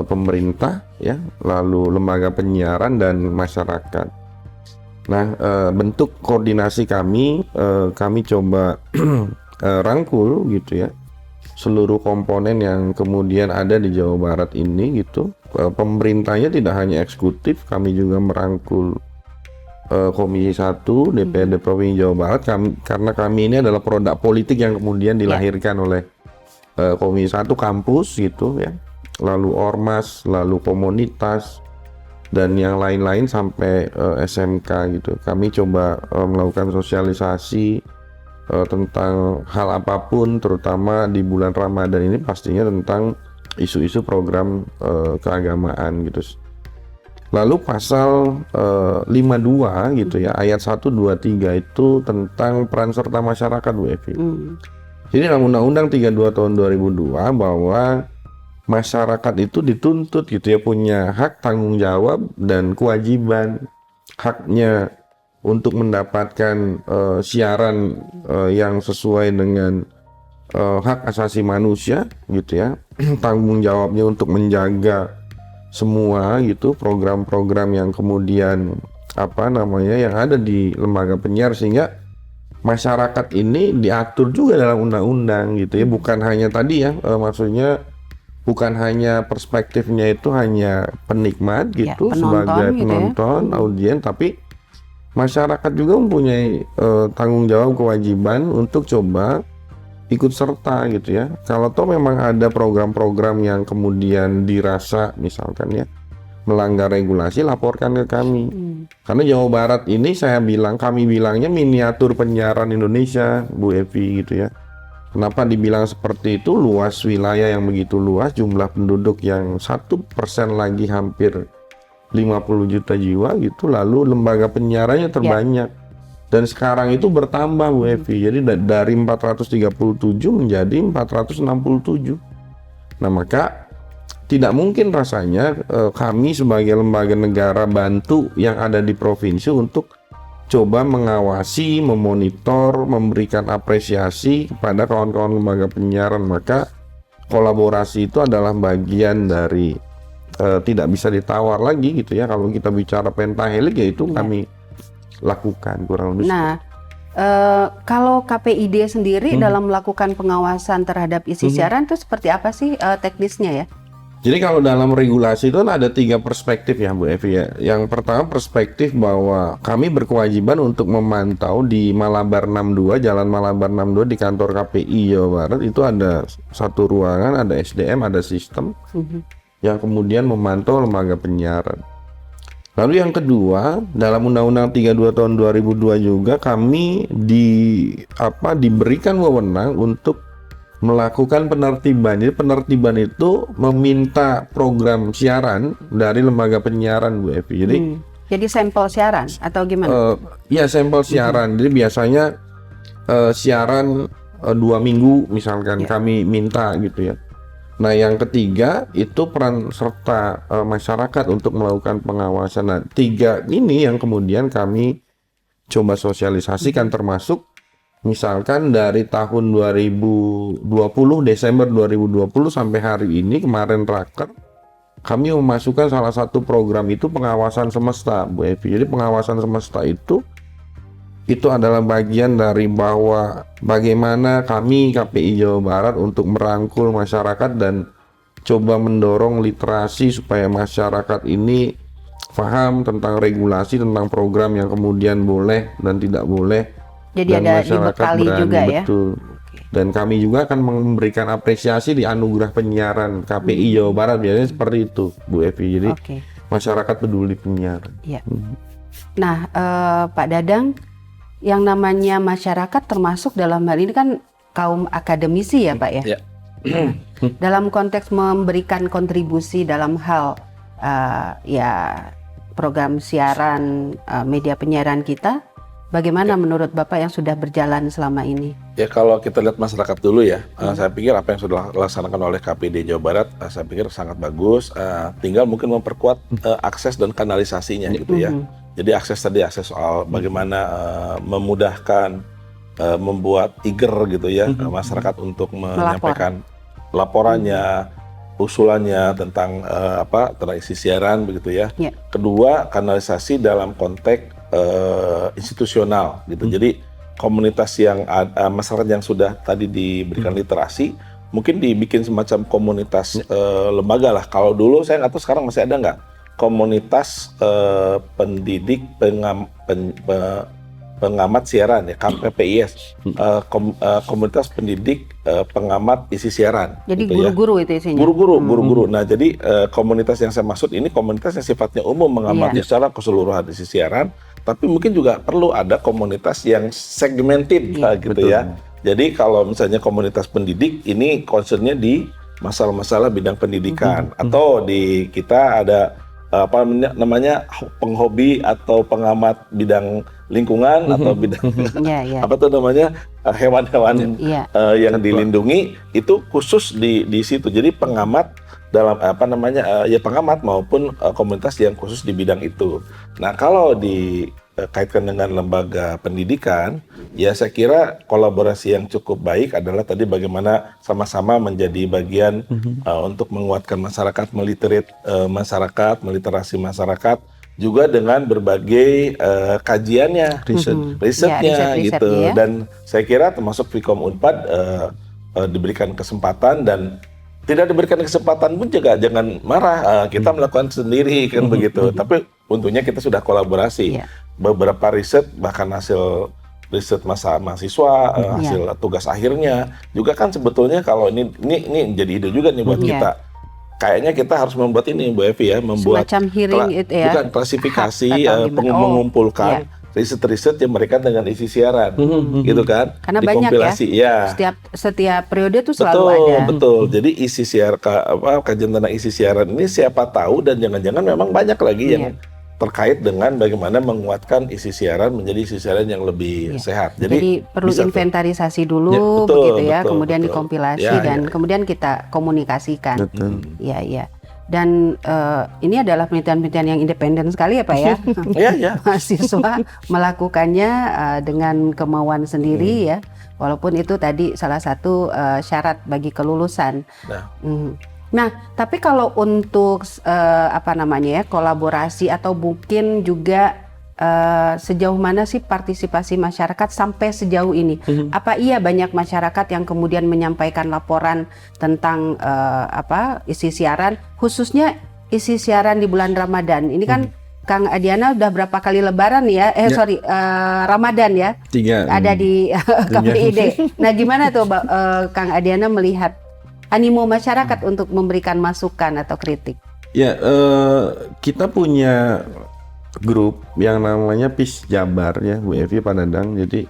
[SPEAKER 2] pemerintah ya, lalu lembaga penyiaran dan masyarakat. Nah, bentuk koordinasi kami coba rangkul gitu ya, seluruh komponen yang kemudian ada di Jawa Barat ini gitu. Pemerintahnya tidak hanya eksekutif, kami juga merangkul Komisi 1 DPRD Provinsi Jawa Barat, karena kami ini adalah produk politik yang kemudian dilahirkan oleh Komisi 1 kampus gitu ya, lalu ormas, lalu komunitas dan yang lain-lain sampai SMK gitu. Kami coba melakukan sosialisasi tentang hal apapun, terutama di bulan Ramadan ini pastinya tentang isu-isu program keagamaan gitu. Lalu pasal 52 gitu ya, ayat 1, 2, 3 itu tentang peran serta masyarakat, Bu Evi. Jadi dalam Undang-Undang 32 tahun 2002 bahwa masyarakat itu dituntut gitu ya, punya hak, tanggung jawab, dan kewajiban. Haknya untuk mendapatkan siaran yang sesuai dengan hak asasi manusia gitu ya. Tanggung jawabnya untuk menjaga semua gitu program-program yang kemudian yang ada di lembaga penyiar, sehingga masyarakat ini diatur juga dalam undang-undang gitu ya, bukan hanya tadi ya maksudnya bukan hanya perspektifnya itu hanya penikmat gitu ya, sebagai penonton gitu ya, audiens, tapi masyarakat juga mempunyai tanggung jawab, kewajiban untuk coba ikut serta gitu ya. Kalau toh memang ada program-program yang kemudian dirasa misalkan ya melanggar regulasi, laporkan ke kami. Karena Jawa Barat ini kami bilangnya miniatur penyiaran Indonesia, Bu Evi gitu ya. Kenapa dibilang seperti itu? Luas wilayah yang begitu luas, jumlah penduduk yang 1% lagi hampir 50 juta jiwa gitu, lalu lembaga penyiarannya terbanyak. Dan sekarang itu bertambah Bu Evi, jadi dari 437 menjadi 467. Nah maka tidak mungkin rasanya kami sebagai lembaga negara bantu yang ada di provinsi untuk coba mengawasi, memonitor, memberikan apresiasi kepada kawan-kawan lembaga penyiaran. Maka kolaborasi itu adalah bagian dari tidak bisa ditawar lagi gitu ya. Kalau kita bicara pentahelik ya itu kami lakukan kurang lebih.
[SPEAKER 1] Nah, kalau KPID sendiri dalam melakukan pengawasan terhadap isi siaran itu seperti apa sih teknisnya ya?
[SPEAKER 2] Jadi kalau dalam regulasi itu kan ada 3 perspektif ya Bu Evi ya. Yang pertama perspektif bahwa kami berkewajiban untuk memantau di Malabar 62, Jalan Malabar 62 di kantor KPI Jawa Barat itu ada satu ruangan, ada SDM, ada sistem yang kemudian memantau lembaga penyiaran. Lalu yang kedua, dalam Undang-Undang 32 tahun 2002 juga kami diberikan wewenang untuk melakukan penertiban. Jadi penertiban itu meminta program siaran dari lembaga penyiaran Bu Evi.
[SPEAKER 1] Jadi sampel siaran atau gimana?
[SPEAKER 2] Ya sampel siaran. Jadi biasanya siaran 2 minggu misalkan kami minta gitu ya. Nah yang ketiga itu peran serta masyarakat untuk melakukan pengawasan. Nah 3 ini yang kemudian kami coba sosialisasikan termasuk misalkan dari tahun 2020, Desember 2020 sampai hari ini kemarin raker, kami memasukkan salah satu program itu pengawasan semesta, Bu Evi. Jadi pengawasan semesta itu adalah bagian dari bahwa bagaimana kami KPI Jawa Barat untuk merangkul masyarakat dan coba mendorong literasi supaya masyarakat ini paham tentang regulasi, tentang program yang kemudian boleh dan tidak boleh.
[SPEAKER 1] Jadi
[SPEAKER 2] dan
[SPEAKER 1] ada
[SPEAKER 2] masyarakat
[SPEAKER 1] dibekali
[SPEAKER 2] berani,
[SPEAKER 1] juga ya.
[SPEAKER 2] Betul. Dan kami juga akan memberikan apresiasi di anugerah penyiaran KPI Jawa Barat, biasanya seperti itu Bu Evi. Jadi masyarakat peduli penyiaran.
[SPEAKER 1] Ya. Nah Pak Dadang, yang namanya masyarakat termasuk dalam hal ini kan kaum akademisi ya Pak ya. Dalam konteks memberikan kontribusi dalam hal program siaran media penyiaran kita. Bagaimana menurut Bapak yang sudah berjalan selama ini?
[SPEAKER 3] Ya kalau kita lihat masyarakat dulu ya, saya pikir apa yang sudah dilaksanakan oleh KPID Jawa Barat, saya pikir sangat bagus. Tinggal mungkin memperkuat akses dan kanalisasinya gitu ya. Jadi akses soal bagaimana memudahkan, membuat eager gitu ya masyarakat untuk menyampaikan laporannya, usulannya tentang tentang isi siaran begitu ya. Kedua, kanalisasi dalam konteks institusional gitu. Jadi komunitas yang masyarakat yang sudah tadi diberikan literasi mungkin dibikin semacam komunitas lembaga lah. Kalau dulu saya nggak tahu sekarang masih ada nggak komunitas pendidik pengamat siaran ya, KPPIS, komunitas pendidik pengamat isi siaran.
[SPEAKER 1] Jadi
[SPEAKER 3] gitu
[SPEAKER 1] guru-guru itu isinya?
[SPEAKER 3] Guru-guru. Nah jadi komunitas yang saya maksud ini komunitas yang sifatnya umum mengamati secara keseluruhan isi siaran, tapi mungkin juga perlu ada komunitas yang segmented gitu ya. Jadi kalau misalnya komunitas pendidik ini concernnya di masalah-masalah bidang pendidikan, atau di kita ada namanya penghobi atau pengamat bidang lingkungan atau bidang hewan-hewan yang dilindungi, itu khusus di situ. Jadi pengamat dalam pengamat maupun komunitas yang khusus di bidang itu. Nah kalau dikaitkan dengan lembaga pendidikan, ya saya kira kolaborasi yang cukup baik adalah tadi bagaimana sama-sama menjadi bagian untuk menguatkan masyarakat, masyarakat, meliterasi masyarakat, juga dengan berbagai kajiannya, risetnya gitu. Ya. Dan saya kira termasuk Vkom Unpad diberikan kesempatan, dan tidak diberikan kesempatan pun juga jangan marah, kita melakukan sendiri kan begitu. Tapi untungnya kita sudah kolaborasi. Beberapa riset, bahkan hasil riset mahasiswa, hasil tugas akhirnya juga kan sebetulnya kalau ini jadi ide juga nih buat kita. kayaknya kita harus membuat ini Bu Evi ya, membuat
[SPEAKER 1] Semacam hearing itu ya.
[SPEAKER 3] bukan klasifikasi,
[SPEAKER 1] Atau gimana?
[SPEAKER 3] mengumpulkan riset-riset yang mereka dengan isi siaran, gitu kan?
[SPEAKER 1] Karena banyak
[SPEAKER 3] dikompilasi, ya.
[SPEAKER 1] Setiap periode tuh selalu ada.
[SPEAKER 3] Betul. Jadi isi kajian tentang isi siaran ini siapa tahu, dan jangan-jangan memang banyak lagi yang terkait dengan bagaimana menguatkan isi siaran menjadi isi siaran yang lebih sehat.
[SPEAKER 1] Jadi perlu inventarisasi dulu,
[SPEAKER 3] Ya, betul,
[SPEAKER 1] begitu ya,
[SPEAKER 3] betul,
[SPEAKER 1] kemudian
[SPEAKER 3] betul.
[SPEAKER 1] dikompilasi
[SPEAKER 3] Ya,
[SPEAKER 1] dan
[SPEAKER 3] ya.
[SPEAKER 1] kemudian kita komunikasikan.
[SPEAKER 2] Betul.
[SPEAKER 1] Iya. Dan ini adalah penelitian-penelitian yang independen sekali ya Pak ya.
[SPEAKER 3] Iya.
[SPEAKER 1] Mahasiswa melakukannya dengan kemauan sendiri ya, walaupun itu tadi salah satu syarat bagi kelulusan. Nah, tapi kalau untuk kolaborasi atau mungkin juga sejauh mana sih partisipasi masyarakat sampai sejauh ini? Apa iya banyak masyarakat yang kemudian menyampaikan laporan tentang isi siaran, khususnya isi siaran di bulan Ramadan? Ini kan Kang Adiana udah berapa kali Lebaran ya? Ramadan ya?
[SPEAKER 2] 3.
[SPEAKER 1] Ada di KPID. Nah, gimana tuh Kang Adiana melihat animo masyarakat untuk memberikan masukan atau kritik?
[SPEAKER 2] Ya, kita punya grup yang namanya PIS Jabar ya, Bu Evi, Pak Dadang. Jadi,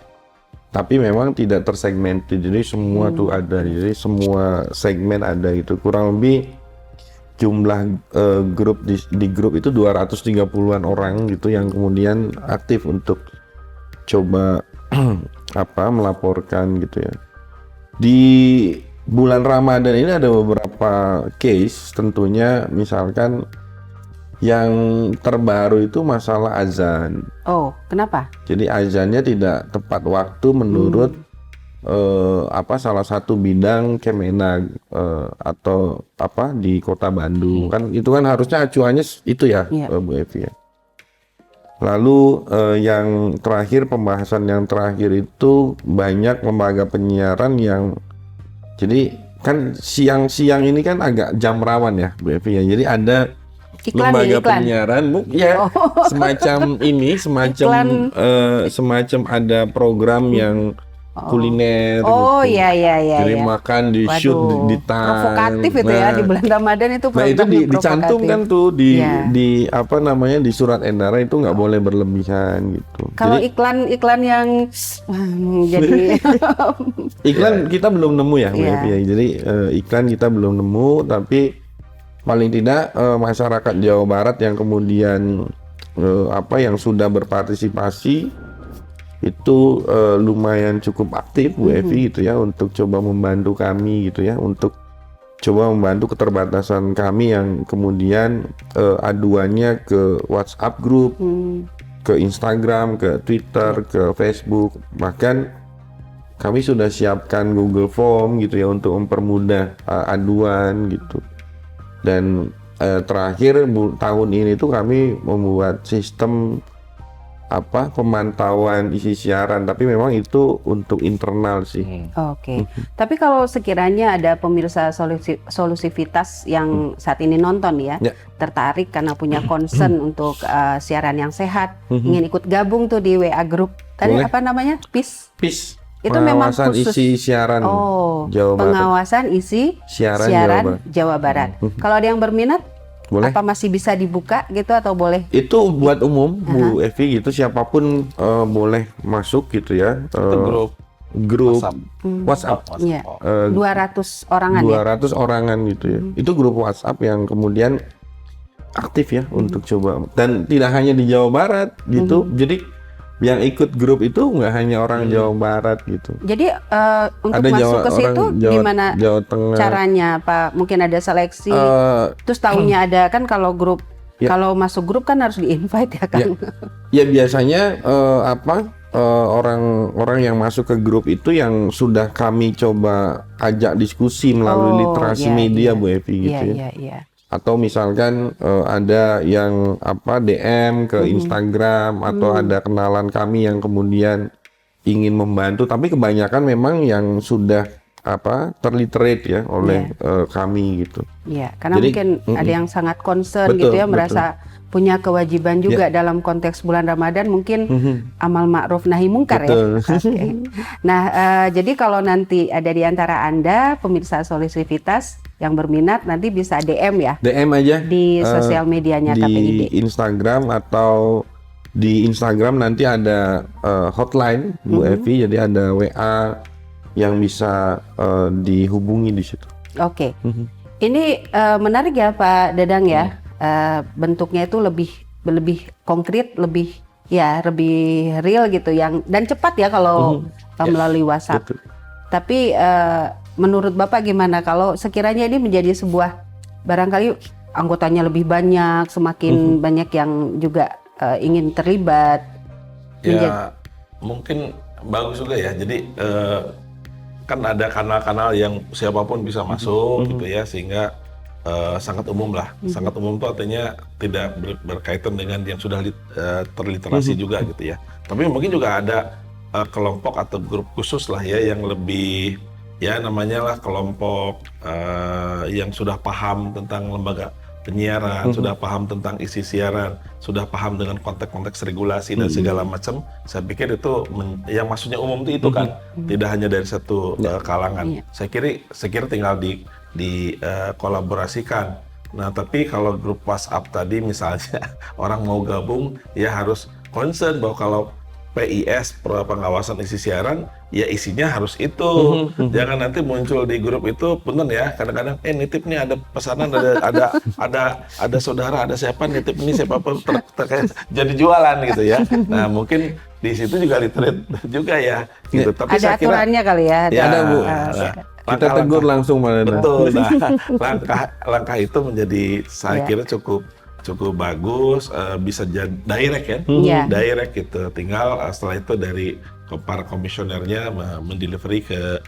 [SPEAKER 2] tapi memang tidak tersegmented. Jadi semua tuh ada. Jadi semua segmen ada itu. Kurang lebih jumlah grup di grup itu 230-an orang gitu yang kemudian aktif untuk coba melaporkan gitu ya. Di bulan Ramadan ini ada beberapa case, tentunya misalkan yang terbaru itu masalah azan.
[SPEAKER 1] Oh, kenapa?
[SPEAKER 2] Jadi azannya tidak tepat waktu menurut salah satu bidang Kemenag atau di Kota Bandung. Kan itu kan harusnya acuannya itu ya, Bu Evi ya. Lalu yang terakhir, pembahasan yang terakhir itu banyak lembaga penyiaran yang, jadi kan siang-siang ini kan agak jam rawan ya Bu Evi ya. Jadi ada lembaga penyiaran semacam ada program yang kuliner gitu. Jadi makan di shoot di
[SPEAKER 1] provokatif itu ya di bulan Ramadan itu program
[SPEAKER 2] itu dicantumkan tuh di surat edaran itu nggak boleh berlebihan gitu.
[SPEAKER 1] Kalau iklan yang jadi
[SPEAKER 2] iklan kita belum nemu ya Bu Evi ya. Jadi iklan kita belum nemu, tapi paling tidak masyarakat Jawa Barat yang kemudian yang sudah berpartisipasi itu lumayan cukup aktif Bu Evi gitu ya, untuk coba membantu kami gitu ya, untuk coba membantu keterbatasan kami yang kemudian aduannya ke WhatsApp group, ke Instagram, ke Twitter, ke Facebook, bahkan kami sudah siapkan Google Form gitu ya untuk mempermudah aduan gitu. Dan terakhir tahun ini tuh kami membuat sistem pemantauan isi siaran, tapi memang itu untuk internal sih.
[SPEAKER 1] Oke. Tapi kalau sekiranya ada pemirsa solusivitas yang saat ini nonton ya, tertarik karena punya concern untuk siaran yang sehat, ingin ikut gabung tuh di WA group. Tadi apa namanya? PIS. Itu memang khusus
[SPEAKER 2] isi siaran Jawa Barat.
[SPEAKER 1] Pengawasan isi siaran Jawa Barat. Kalau ada yang berminat, boleh. Apa masih bisa dibuka gitu atau boleh?
[SPEAKER 2] Itu buat umum Bu Evi gitu, siapapun boleh masuk gitu ya.
[SPEAKER 3] Itu grup
[SPEAKER 2] WhatsApp.
[SPEAKER 1] 200 orangan
[SPEAKER 2] 200 orangan gitu ya. Itu grup WhatsApp yang kemudian aktif ya untuk coba, dan tidak hanya di Jawa Barat gitu. Jadi yang ikut grup itu nggak hanya orang Jawa Barat gitu.
[SPEAKER 1] Jadi untuk ada masuk ke situ gimana caranya Pak? Mungkin ada seleksi, terus tahunya ada kan kalau grup, kalau masuk grup kan harus di-invite ya kan?
[SPEAKER 2] Ya biasanya orang-orang yang masuk ke grup itu yang sudah kami coba ajak diskusi melalui literasi media Bu Evi gitu ya. Atau misalkan ada yang DM ke Instagram, atau ada kenalan kami yang kemudian ingin membantu, tapi kebanyakan memang yang sudah terliterate ya oleh kami gitu.
[SPEAKER 1] Iya, karena jadi, mungkin ada yang sangat concern gitu ya, merasa punya kewajiban juga dalam konteks bulan Ramadan, mungkin amal ma'ruf nahi mungkar ya. Nah, jadi kalau nanti ada di antara Anda pemirsa solusivitas yang berminat nanti bisa DM ya
[SPEAKER 2] DM aja
[SPEAKER 1] di sosial medianya KPID.
[SPEAKER 2] di Instagram, atau di Instagram nanti ada hotline Bu Evi, jadi ada WA yang bisa dihubungi di situ.
[SPEAKER 1] Oke. Ini menarik ya Pak Dadang ya. Bentuknya itu lebih konkret, lebih real gitu, dan cepat ya kalau melalui WhatsApp.
[SPEAKER 2] Betul.
[SPEAKER 1] Tapi menurut Bapak gimana kalau sekiranya ini menjadi sebuah, barangkali anggotanya lebih banyak, semakin banyak yang juga ingin terlibat.
[SPEAKER 3] Ya mungkin bagus juga ya. Jadi kan ada kanal-kanal yang siapapun bisa masuk gitu ya, sehingga sangat umum lah. Sangat umum itu artinya tidak berkaitan dengan yang sudah terliterasi juga gitu ya. Tapi mungkin juga ada kelompok atau grup khusus lah ya, yang lebih ya namanya lah kelompok yang sudah paham tentang lembaga penyiaran, sudah paham tentang isi siaran, sudah paham dengan konteks-konteks regulasi dan segala macam. Saya pikir itu yang maksudnya umum itu kan, tidak hanya dari satu kalangan. Saya kira tinggal kolaborasikan. Nah, tapi kalau grup WhatsApp tadi misalnya orang mau gabung, ya harus concern bahwa kalau PIS, pengawasan isi siaran, ya isinya harus itu. Jangan nanti muncul di grup itu, punten ya, kadang-kadang nitip nih ada pesanan, ada saudara, ada siapa nitip ini, siapa pun jadi jualan gitu ya. Nah, mungkin di situ juga literate juga ya gitu. Tapi
[SPEAKER 1] ada aturannya kali ya.
[SPEAKER 2] Ada Bu. Kita tegur langsung Pak.
[SPEAKER 3] Betul. Nah, langkah itu menjadi saya kira cukup bagus, bisa jadi direct ya, direct gitu. Tinggal setelah itu dari para komisionernya mendelivery ke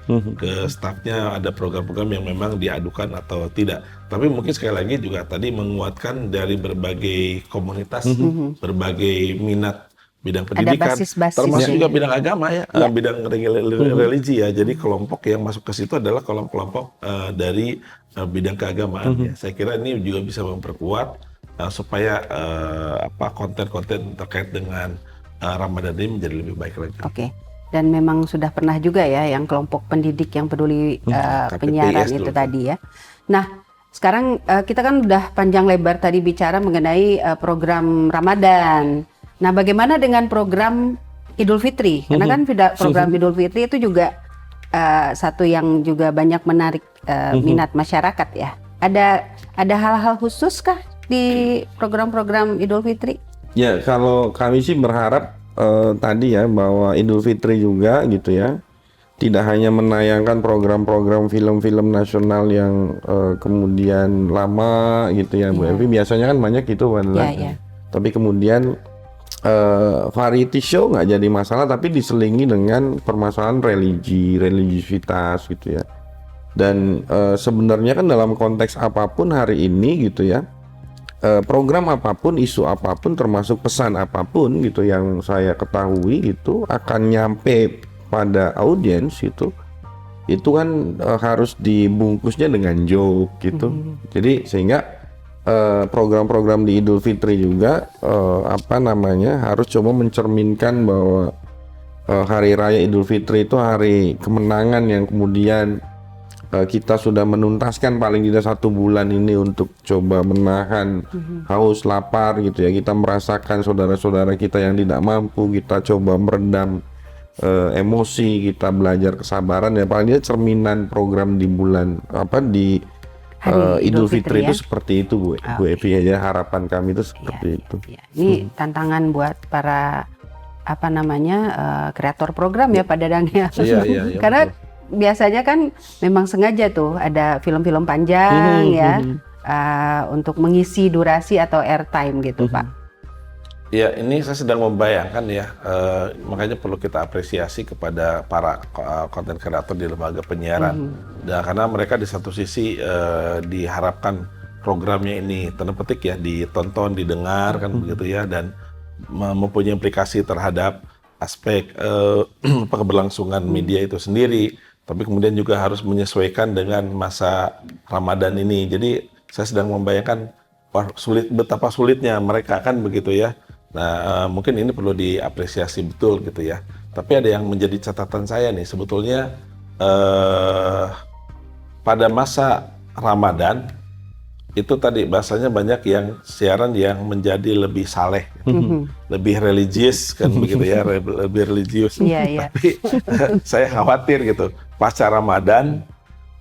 [SPEAKER 3] stafnya, ada program-program yang memang diadukan atau tidak. Tapi mungkin sekali lagi juga tadi menguatkan dari berbagai komunitas, berbagai minat bidang pendidikan, termasuk juga bidang agama ya, bidang religi ya. Jadi kelompok yang masuk ke situ adalah kelompok dari bidang keagamaan. Ya. Saya kira ini juga bisa memperkuat supaya konten-konten terkait dengan Ramadan ini menjadi lebih baik lagi.
[SPEAKER 1] Oke. Dan memang sudah pernah juga ya yang kelompok pendidik yang peduli penyiaran itu tadi ya. Nah, sekarang kita kan udah panjang lebar tadi bicara mengenai program Ramadan. Nah, bagaimana dengan program Idul Fitri? Karena kan program Idul Fitri itu juga satu yang juga banyak menarik minat masyarakat ya. Ada hal-hal khusus kah di program-program Idul Fitri?
[SPEAKER 2] Ya, kalau kami sih berharap tadi ya bahwa Idul Fitri juga gitu ya, tidak hanya menayangkan program-program film-film nasional yang kemudian lama gitu ya, Bu Evi, biasanya kan banyak itu tapi kemudian variety show nggak jadi masalah, tapi diselingi dengan permasalahan religiusitas gitu ya. Dan sebenarnya kan dalam konteks apapun hari ini gitu ya, program apapun, isu apapun, termasuk pesan apapun gitu yang saya ketahui itu akan nyampe pada audiens itu kan harus dibungkusnya dengan joke gitu. Jadi sehingga program-program di Idul Fitri juga harus coba mencerminkan bahwa hari raya Idul Fitri itu hari kemenangan yang kemudian kita sudah menuntaskan paling tidak 1 bulan ini untuk coba menahan haus, lapar gitu ya. Kita merasakan saudara-saudara kita yang tidak mampu, kita coba meredam emosi, kita belajar kesabaran ya. Paling tidak cerminan program di bulan Idul Fitri itu seperti itu Bu Evi ya. Harapan kami itu seperti itu.
[SPEAKER 1] Ya. Ini tantangan buat para kreator program ya Pak Dadang ya.
[SPEAKER 3] Iya,
[SPEAKER 1] Karena biasanya kan memang sengaja tuh ada film-film panjang untuk mengisi durasi atau airtime gitu Pak.
[SPEAKER 3] Ya, ini saya sedang membayangkan ya, makanya perlu kita apresiasi kepada para konten kreator di lembaga penyiaran. Dan karena mereka di satu sisi diharapkan programnya ini tanda petik ya ditonton, didengar kan begitu ya, dan mempunyai implikasi terhadap aspek keberlangsungan media itu sendiri. Tapi kemudian juga harus menyesuaikan dengan masa Ramadan ini. Jadi saya sedang membayangkan betapa sulitnya mereka kan begitu ya. Nah, mungkin ini perlu diapresiasi betul gitu ya. Tapi ada yang menjadi catatan saya nih, sebetulnya pada masa Ramadan itu tadi bahasanya banyak yang siaran yang menjadi lebih saleh, lebih religius kan begitu ya, lebih religius.
[SPEAKER 1] Iya, iya.
[SPEAKER 3] Tapi saya khawatir gitu, pasca Ramadan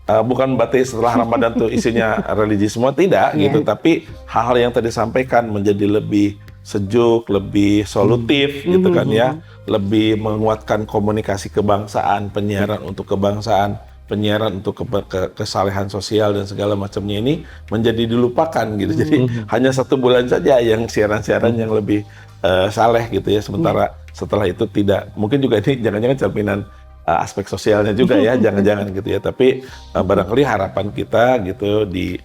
[SPEAKER 3] bukan berarti setelah Ramadan tuh isinya religi semua, tidak gitu, tapi hal-hal yang tadi disampaikan menjadi lebih sejuk, lebih solutif gitu kan ya, lebih menguatkan komunikasi kebangsaan, penyiaran untuk kebangsaan, penyiaran untuk kesalehan sosial dan segala macamnya ini menjadi dilupakan gitu. Jadi hanya 1 bulan saja yang siaran-siaran yang lebih saleh gitu ya. Sementara setelah itu tidak. Mungkin juga ini jangan-jangan cerminan aspek sosialnya juga ya, jangan-jangan gitu ya. Tapi barangkali harapan kita gitu di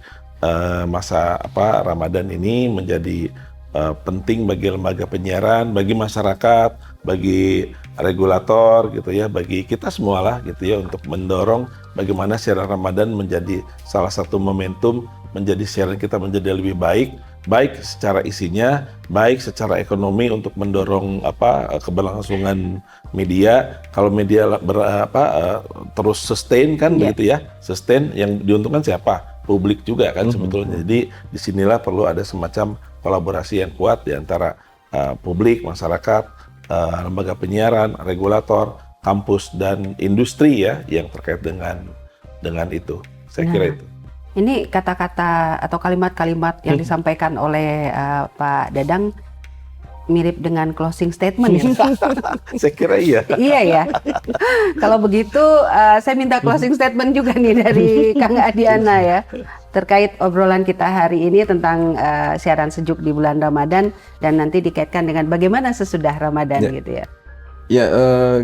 [SPEAKER 3] masa Ramadan ini menjadi penting bagi lembaga penyiaran, bagi masyarakat, bagi regulator gitu ya, bagi kita semualah gitu ya, untuk mendorong bagaimana siaran Ramadan menjadi salah satu momentum, menjadi siaran kita menjadi lebih baik, baik secara isinya, baik secara ekonomi untuk mendorong keberlangsungan media. Kalau media terus sustain kan begitu ya, sustain, yang diuntungkan siapa? Publik juga kan sebetulnya. Jadi disinilah perlu ada semacam kolaborasi yang kuat di antara publik, masyarakat, lembaga penyiaran, regulator, kampus dan industri ya yang terkait dengan itu. Saya kira itu.
[SPEAKER 1] Ini kata-kata atau kalimat-kalimat yang disampaikan oleh Pak Dadang mirip dengan closing statement ya.
[SPEAKER 3] Saya kira iya.
[SPEAKER 1] Iya ya. Kalau begitu saya minta closing statement juga nih dari Kang Adiana ya, terkait obrolan kita hari ini tentang siaran sejuk di bulan Ramadan dan nanti dikaitkan dengan bagaimana sesudah Ramadan gitu ya.
[SPEAKER 2] Ya,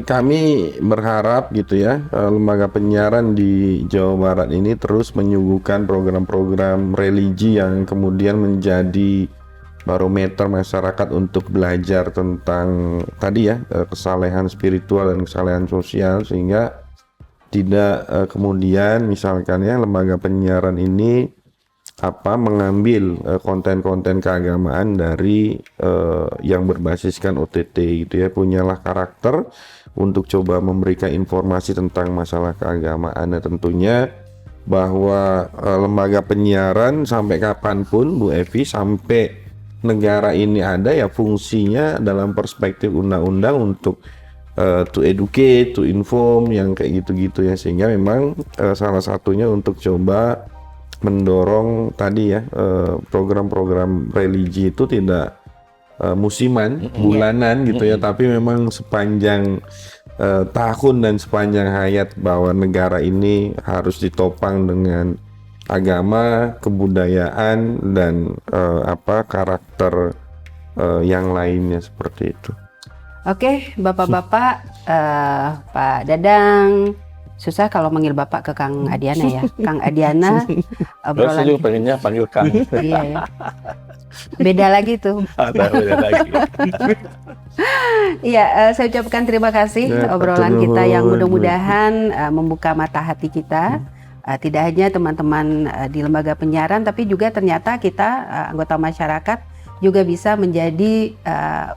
[SPEAKER 2] kami berharap gitu ya, lembaga penyiaran di Jawa Barat ini terus menyuguhkan program-program religi yang kemudian menjadi barometer masyarakat untuk belajar tentang tadi ya, kesalehan spiritual dan kesalehan sosial, sehingga tidak kemudian misalkan ya lembaga penyiaran ini mengambil konten-konten keagamaan dari yang berbasiskan OTT gitu ya, punyalah karakter untuk coba memberikan informasi tentang masalah keagamaan. Nah, tentunya bahwa lembaga penyiaran sampai kapanpun Bu Evi, sampai negara ini ada ya, fungsinya dalam perspektif undang-undang untuk to educate, to inform, yang kayak gitu-gitu ya, sehingga memang salah satunya untuk coba mendorong tadi ya, program-program religi itu tidak musiman, bulanan gitu ya, tapi memang sepanjang tahun dan sepanjang hayat, bahwa negara ini harus ditopang dengan agama, kebudayaan dan karakter yang lainnya seperti itu.
[SPEAKER 1] Oke, Bapak-bapak, Pak Dadang, susah kalau manggil Bapak ke Kang Adiana ya. Kang Adiana,
[SPEAKER 3] Saya juga pengennya panggil Kang.
[SPEAKER 1] Iya ya. Beda lagi tuh.
[SPEAKER 3] Beda lagi.
[SPEAKER 1] Iya, saya ucapkan terima kasih obrolan kita yang mudah-mudahan membuka mata hati kita. Tidak hanya teman-teman di lembaga penyiaran, tapi juga ternyata kita anggota masyarakat juga bisa menjadi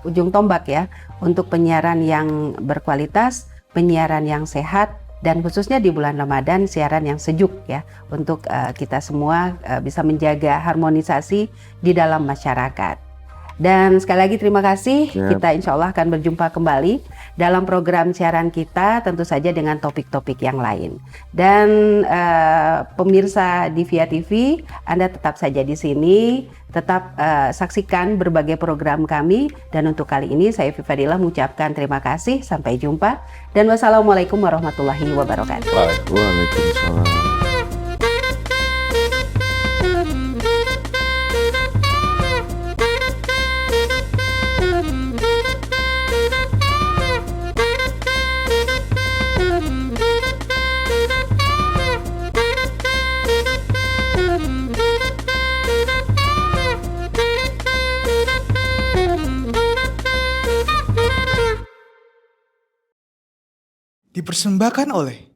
[SPEAKER 1] ujung tombak ya untuk penyiaran yang berkualitas, penyiaran yang sehat, dan khususnya di bulan Ramadan siaran yang sejuk ya, untuk kita semua bisa menjaga harmonisasi di dalam masyarakat. Dan sekali lagi terima kasih. Kita insya Allah akan berjumpa kembali dalam program siaran kita, tentu saja dengan topik-topik yang lain. Dan pemirsa di Via TV, Anda tetap saja di sini, tetap saksikan berbagai program kami. Dan untuk kali ini saya Vivi Fadilah mengucapkan terima kasih, sampai jumpa, dan wassalamualaikum warahmatullahi wabarakatuh.
[SPEAKER 2] Waalaikumsalam.
[SPEAKER 4] Dipersembahkan oleh